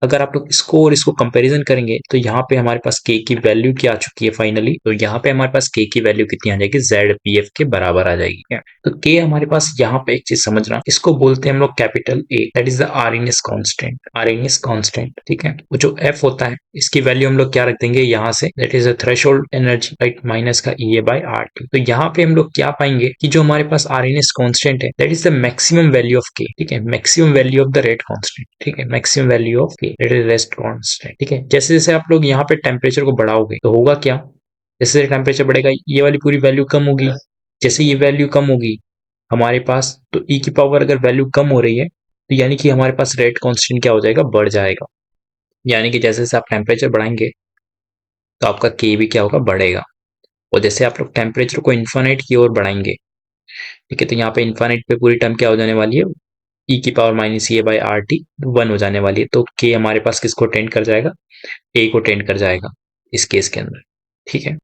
अगर आप लोग इसको और इसको कंपैरिजन करेंगे तो यहाँ पे हमारे पास K की वैल्यू क्या आ चुकी है फाइनली, तो यहाँ पे हमारे पास K की वैल्यू कितनी आ जाएगी, ZPF के बराबर आ जाएगी। क्या तो K हमारे पास यहाँ पे एक चीज समझना, इसको बोलते हैं हम लोग capital A, that is the RNS constant, RNS constant. ठीक है, वो जो F होता है इसकी वैल्यू हम लोग क्या रख देंगे यहाँ से, that is the threshold energy, right, minus का EA/RT। तो यहाँ पे हम लोग क्या पाएंगे कि जो हमारे पास आरएनएस कांस्टेंट है that is the maximum value of K। ठीक है, maximum value of the rate constant. ठीक है, maximum value of K, that is rest constant. ठीक है, जैसे जैसे आप लोग यहाँ पे टेम्परेचर को बढ़ाओगे तो होगा क्या, जैसे जैसे टेम्परेचर बढ़ेगा ये वाली पूरी वैल्यू कम होगी। जैसे ये वैल्यू कम होगी हमारे पास, तो E की पावर अगर वैल्यू कम हो रही है तो यानी कि हमारे पास रेट कांस्टेंट क्या हो जाएगा, बढ़ जाएगा। यानी कि जैसे जैसे आप टेम्परेचर बढ़ाएंगे तो आपका K भी क्या होगा, बढ़ेगा। और जैसे आप लोग टेम्परेचर को इन्फाइनाइट की ओर बढ़ाएंगे, ठीक है, तो यहाँ पे इन्फाइनाइट पे पूरी टर्म क्या हो जाने वाली है, E की पावर माइनस EA/RT 1 हो जाने वाली है। तो K हमारे पास किसको टेंड कर जाएगा, A को टेंड कर जाएगा इस केस के अंदर। ठीक है,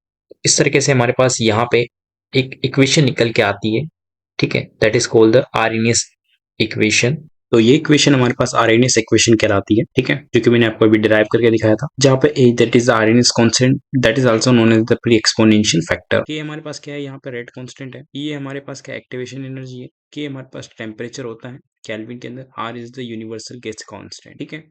इस तरीके से हमारे पास यहाँ पे एक इक्वेशन निकल के आती है। ठीक है, that is called the RNS equation. तो ये इक्वेशन हमारे पास आरएनएस इक्वेशन कहलाती है। ठीक है, जो कि मैंने आपको अभी डिराइव करके दिखाया था, जहाँ पे A that is Arrhenius constant, that is also known as the pre exponential factor. K हमारे पास क्या है, यहाँ पे रेट कांस्टेंट है। E हमारे पास क्या, एक्टिवेशन एनर्जी है। K हमारे पास टेम्परेचर होता है केल्विन के अंदर। R is the universal gauge constant. ठीक है,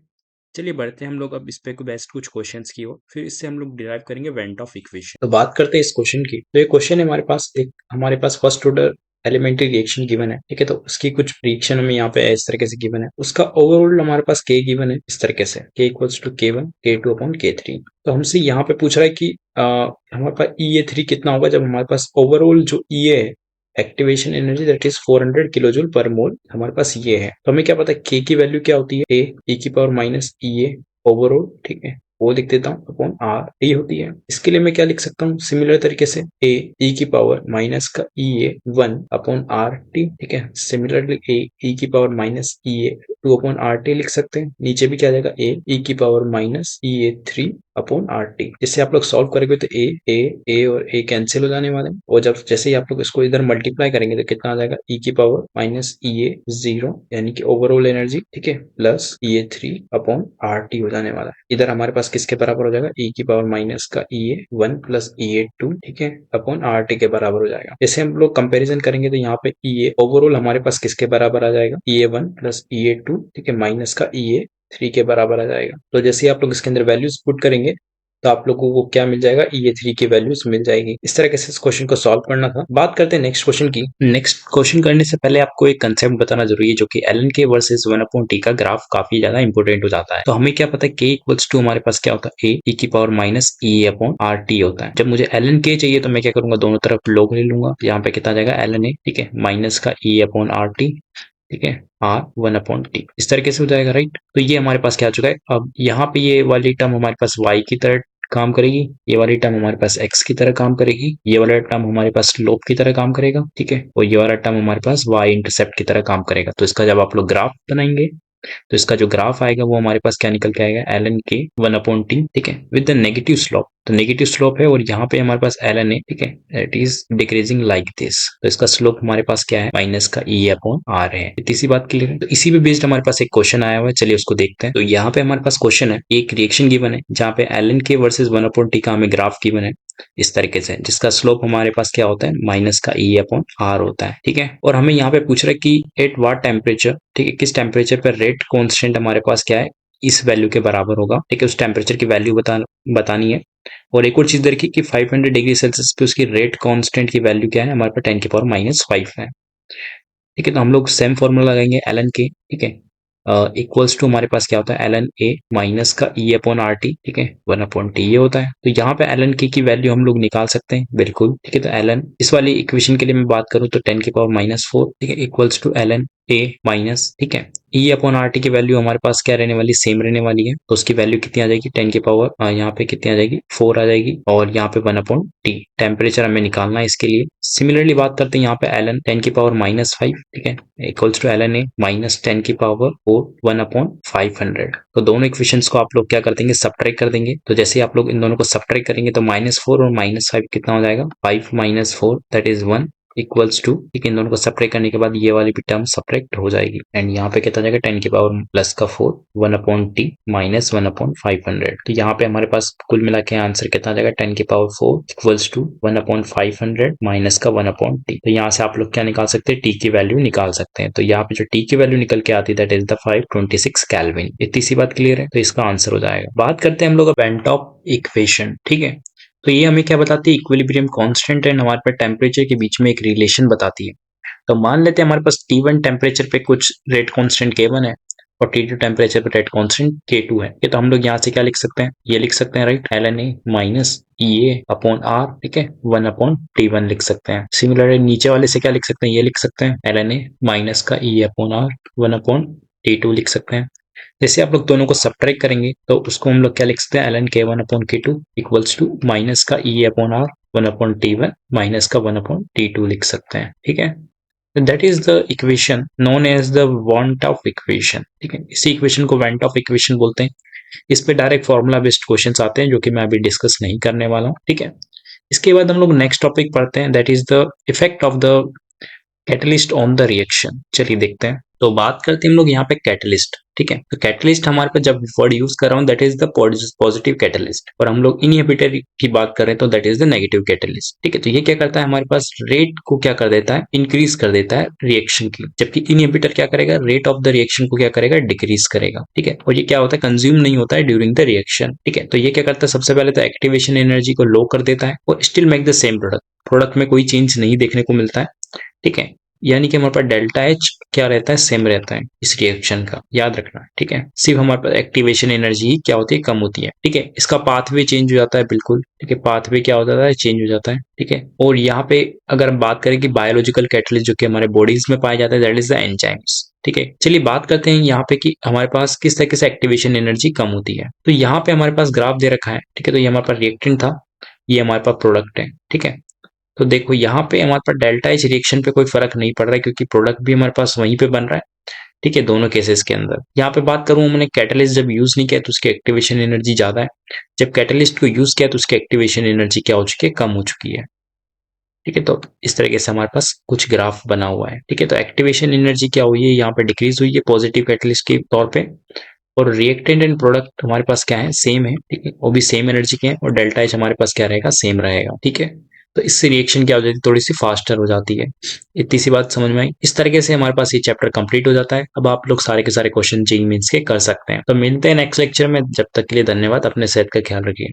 चलिए बढ़ते हैं हम लोग अब इस पे बेस्ट कुछ क्वेश्चंस की ओर, फिर इससे हम लोग डिराइव करेंगे वेंट ऑफ इक्वेशन। तो बात करते हैं इस क्वेश्चन की। तो ये क्वेश्चन है हमारे पास first order elementary reaction given है। ठीक है, तो उसकी कुछ रिएक्शन हमें यहाँ पे इस तरीके से गिवन है। उसका ओवरऑल हमारे पास K गिवन है इस तरीके से, K equals to K1 K2/K3। तो हमसे यहाँ पे पूछ रहा है कि हमारे पास EA3 कितना होगा जब हमारे पास ओवरऑल जो EA है, activation energy, that is 400 kilojoule पर मोल, हमारे पास ये है। तो हमें क्या पता है K की वैल्यू क्या होती है, A E की पावर माइनस EA ओवरऑल, ठीक है, वो लिख देता हूँ अपॉन आर टी होती है। इसके लिए मैं क्या लिख सकता हूँ सिमिलर तरीके से ए ई की पावर माइनस का ई ए 1 अपॉन आर टी, ठीक है। सिमिलरली ए ई की पावर माइनस ई ए 2 अपॉन आर टी लिख सकते हैं। नीचे भी क्या जाएगा ए ई की पावर माइनस ई ए 3 अपॉन आर टी। जिससे आप लोग सॉल्व करेंगे तो ए और ए कैंसिल हो जाने वाले हैं, और जब जैसे ही आप लोग इसको इधर मल्टीप्लाई करेंगे तो कितना आ जाएगा ई की पावर माइनस ई ए 0 यानी कि ओवरऑल एनर्जी, ठीक है, प्लस ई ए 3 अपॉन आर टी हो जाने वाला है। इधर हमारे पास किसके बराबर हो जाएगा ई की पावर माइनस का ई ए 1 प्लस ई ए 2, ठीक है, अपॉन आर टी के बराबर हो जाएगा। जैसे हम लोग कंपेरिजन करेंगे तो यहाँ पे ई ए ओवरऑल हमारे पास किसके बराबर आ जाएगा ई ए 1 प्लस ई ए 2, ठीक है, माइनस का ई ए 3 के बराबर आ जाएगा। तो जैसे ही आप लोग इसके अंदर वैल्यूज पुट करेंगे तो आप लोगों को क्या मिल जाएगा ई ए 3 की वैल्यूज मिल जाएगी। इस तरह से इस क्वेश्चन को सॉल्व करना था। बात करते हैं नेक्स्ट क्वेश्चन की। नेक्स्ट क्वेश्चन करने से पहले आपको एक कंसेप्ट बताना जरूरी है, जो कि एलन के वर्सेस 1 अपॉन टी का ग्राफ काफी ज्यादा इंपोर्टेंट हो जाता है। तो हमें क्या पता है के इक्वल्स टू हमारे पास क्या होता है ए ई की पावर माइनस ई अपॉन आर टी होता है। जब मुझे एलन के चाहिए तो मैं क्या करूंगा दोनों तरफ लॉग ले लूंगा। यहाँ पे कितना जाएगा एलन ए, ठीक है, माइनस का ई अपॉन आर टी, ठीक है, आर 1 अपॉन टी, इस तरीके से हो जाएगा, राइट। तो ये हमारे पास क्या आ चुका है। अब यहाँ पे ये वाली टर्म हमारे पास y की तरह काम करेगी, ये वाली टर्म हमारे पास x की तरह काम करेगी, ये वाला टर्म हमारे पास स्लोप की तरह काम करेगा, ठीक है, और ये वाला टर्म हमारे पास y इंटरसेप्ट की तरह काम करेगा। तो इसका जब आप लोग ग्राफ बनाएंगे तो इसका जो ग्राफ आएगा वो हमारे पास क्या निकल के आएगा एल एन के 1 अपॉन टी, ठीक है, विद द नेगेटिव स्लोप। तो नेगेटिव स्लोप है और यहाँ पे हमारे पास एल एन ए, ठीक है, it is decreasing like this. तो इसका स्लोप हमारे पास क्या है माइनस का ई अपॉन आर है। इतनी सी बात क्लियर है। तो इसी पे बेस्ड हमारे पास एक क्वेश्चन आया हुआ है, चलिए उसको देखते हैं। तो यहाँ पे हमारे पास क्वेश्चन है, एक रिएक्शन गिवन है जहाँ पे एल एन के वर्सेज 1 अपॉन टी का हमें ग्राफ गिवन है इस तरीके से, जिसका स्लोप हमारे पास क्या होता है माइनस का ई अपॉन आर होता है, ठीक है। और हमें यहाँ पे पूछ रहा है कि एट व्हाट टेम्परेचर, ठीक है, किस टेम्परेचर पर रेट कांस्टेंट हमारे पास क्या है इस वैल्यू के बराबर होगा, ठीक है, उस टेम्परेचर की वैल्यू बतानी है। और एक और चीज देखिए कि 500 डिग्री सेल्सियस पे उसकी रेट कांस्टेंट की वैल्यू क्या है हमारे पास 10 की पावर माइनस 5 है, ठीक है। तो हम लोग सेम फॉर्मूला लगाएंगे एल एन के, ठीक है, इक्वल्स टू हमारे पास क्या होता है एल एन ए माइनस का ई अपॉन आर टी, ठीक है, 1 अपॉन टी ये होता है। तो यहाँ पे एल एन के की वैल्यू हम लोग निकाल सकते हैं बिल्कुल, ठीक है। तो एल एन इस वाली इक्वेशन के लिए मैं बात करूँ तो 10 की पावर माइनस 4, ठीक है, equals to L N A minus, ठीक है, ई अपॉन आर टी की वैल्यू हमारे पास क्या रहने वाली सेम रहने वाली है। तो उसकी वैल्यू कितनी आ जाएगी 10 की पावर यहाँ पे कितनी आ जाएगी 4 आ जाएगी, और यहाँ पे 1 अपॉन टी टेम्परेचर हमें निकालना है इसके लिए। सिमिलरली बात करते हैं यहाँ पे एल एन 10 की पावर माइनस 5, ठीक है, equals to L N A minus 10 की पावर 4 1 अपॉन 500। तो दोनों इक्वेशंस को आप लोग क्या कर देंगे सब्ट्रैक्ट कर देंगे। तो जैसे आप लोग इन दोनों को सब्ट्रैक्ट करेंगे तो -4 और -5 कितना हो जाएगा 5 minus 4 that is 1 equals to, ठीक है, इन दोनों को सब्ट्रैक्ट करने के बाद ये वाली भी टर्म सब्ट्रैक्ट हो जाएगी। एंड यहाँ पे कितना जाएगा 10 की पावर प्लस का 4 1 अपॉन टी माइनस 1 अपॉन 500। तो यहाँ पे हमारे पास कुल मिला के आंसर कितना जाएगा 10 की power 4 equals to 1 upon 500 minus का 1 अपॉन टी। तो यहाँ से आप लोग क्या निकाल सकते हैं टी की वैल्यू निकाल सकते हैं। तो यहाँ पे जो टी की वैल्यू निकल के आती है दैट इज द 526 केल्विन। इतनी सी बात क्लियर है। तो इसका आंसर हो जाएगा। बात करते हैं हम लोग बेंटॉप इक्वेशन, ठीक है। तो ये हमें क्या बताती है इक्विलिब्रियम कांस्टेंट एंड हमारे पास टेम्परेचर के बीच में एक रिलेशन बताती है। तो मान लेते हैं हमारे पास T1 टेम्परेचर पे कुछ रेट कांस्टेंट K1 है और T2 टेम्परेचर पे रेट कांस्टेंट K2 है। ये तो हम लोग यहाँ से क्या लिख सकते हैं ये लिख सकते हैं right ln A minus EA upon R, ठीक है, 1 अपॉन T1 लिख सकते हैं। सिमिलरली नीचे वाले से क्या लिख सकते हैं ये लिख सकते हैं ln A माइनस का EA upon R 1 upon T2 लिख सकते हैं। जैसे आप लोग दोनों को सब्ट्रैक्ट करेंगे तो उसको हम लोग क्या लिख सकते हैं ln K1 upon K2 equals to minus का EA upon R 1 upon T1 minus का 1 अपॉन T2 लिख सकते हैं, ठीक है। That is the equation known as the van't Hoff equation, ठीक है। इसी इक्वेशन को वांट ऑफ इक्वेशन बोलते हैं। इस पे डायरेक्ट फॉर्मूला बेस्ड क्वेश्चंस आते हैं जो कि मैं अभी डिस्कस नहीं करने वाला हूँ, ठीक है। इसके बाद हम लोग नेक्स्ट टॉपिक पढ़ते हैं that is the effect of the catalyst on the reaction. चलिए देखते हैं। तो बात करते हैं हम लोग यहाँ पे कैटलिस्ट, ठीक है। तो कैटलिस्ट हमारे पे जब वर्ड यूज कर रहा हूँ that is the positive catalyst, और हम लोग इनहिबिटर की बात कर रहे हैं तो that is the negative catalyst, ठीक है। तो ये क्या करता है हमारे पास रेट को क्या कर देता है इंक्रीज कर देता है रिएक्शन की, जबकि इनहिबिटर क्या करेगा रेट ऑफ द रिएक्शन को क्या करेगा डिक्रीज करेगा, ठीक है। और ये क्या होता है कंज्यूम नहीं होता है ड्यूरिंग द रिएक्शन, ठीक है। तो ये क्या करता है सबसे पहले तो एक्टिवेशन एनर्जी को लो कर देता है और still make the same product में कोई चेंज नहीं देखने को मिलता है, ठीक है। यानी कि हमारे पास डेल्टा एच क्या रहता है, सेम रहता है इस रिएक्शन का, याद रखना, ठीक है। सिर्फ हमारे पास एक्टिवेशन एनर्जी क्या होती है, कम होती है, ठीक है। इसका पाथवे चेंज हो जाता है, बिल्कुल, ठीक है, पाथवे क्या हो जाता है, चेंज हो जाता है, ठीक है। और यहाँ पे अगर हम बात करें कि बायोलॉजिकल कैटलिस्ट जो कि हमारे बॉडीज में पाए जाते हैं, दैट इज द एंजाइम्स, ठीक है। चलिए बात करते हैं यहाँ पे कि हमारे पास किस तरीके से एक्टिवेशन एनर्जी कम होती है। तो यहाँ पे हमारे पास ग्राफ दे रखा है, ठीक है। तो ये हमारे पास रिएक्टेंट था, ये हमारे पास प्रोडक्ट है, ठीक है। तो देखो यहाँ पे हमारे पास डेल्टा एच रिएक्शन पे कोई फर्क नहीं पड़ रहा है, क्योंकि प्रोडक्ट भी हमारे पास वहीं पे बन रहा है, ठीक है, दोनों केसेस के अंदर। यहाँ पे बात करूं, हमने कैटलिस्ट जब यूज नहीं किया तो उसकी एक्टिवेशन एनर्जी ज्यादा है, जब कैटलिस्ट को यूज किया तो उसकी एक्टिवेशन एनर्जी क्या हो चुकी है, कम हो चुकी है, ठीक है। तो इस तरीके से हमारे पास कुछ ग्राफ बना हुआ है, ठीक है। तो एक्टिवेशन एनर्जी क्या हुई है, यहाँ पे डिक्रीज हुई है पॉजिटिव कैटलिस्ट के तौर पे, और रिएक्टेंट एंड प्रोडक्ट हमारे पास क्या है, सेम है, ठीक है, वो भी सेम एनर्जी के हैं, और डेल्टा एच हमारे पास क्या रहेगा, सेम रहेगा, ठीक है। तो इससे रिएक्शन क्या हो जाती है, थोड़ी सी फास्टर हो जाती है। इतनी सी बात समझ में आई। इस तरीके से हमारे पास ये चैप्टर कंप्लीट हो जाता है। अब आप लोग सारे के सारे क्वेश्चन जेईई मेंस के कर सकते हैं। तो मिलते हैं नेक्स्ट लेक्चर में, जब तक के लिए धन्यवाद, अपने सेहत का ख्याल रखिए।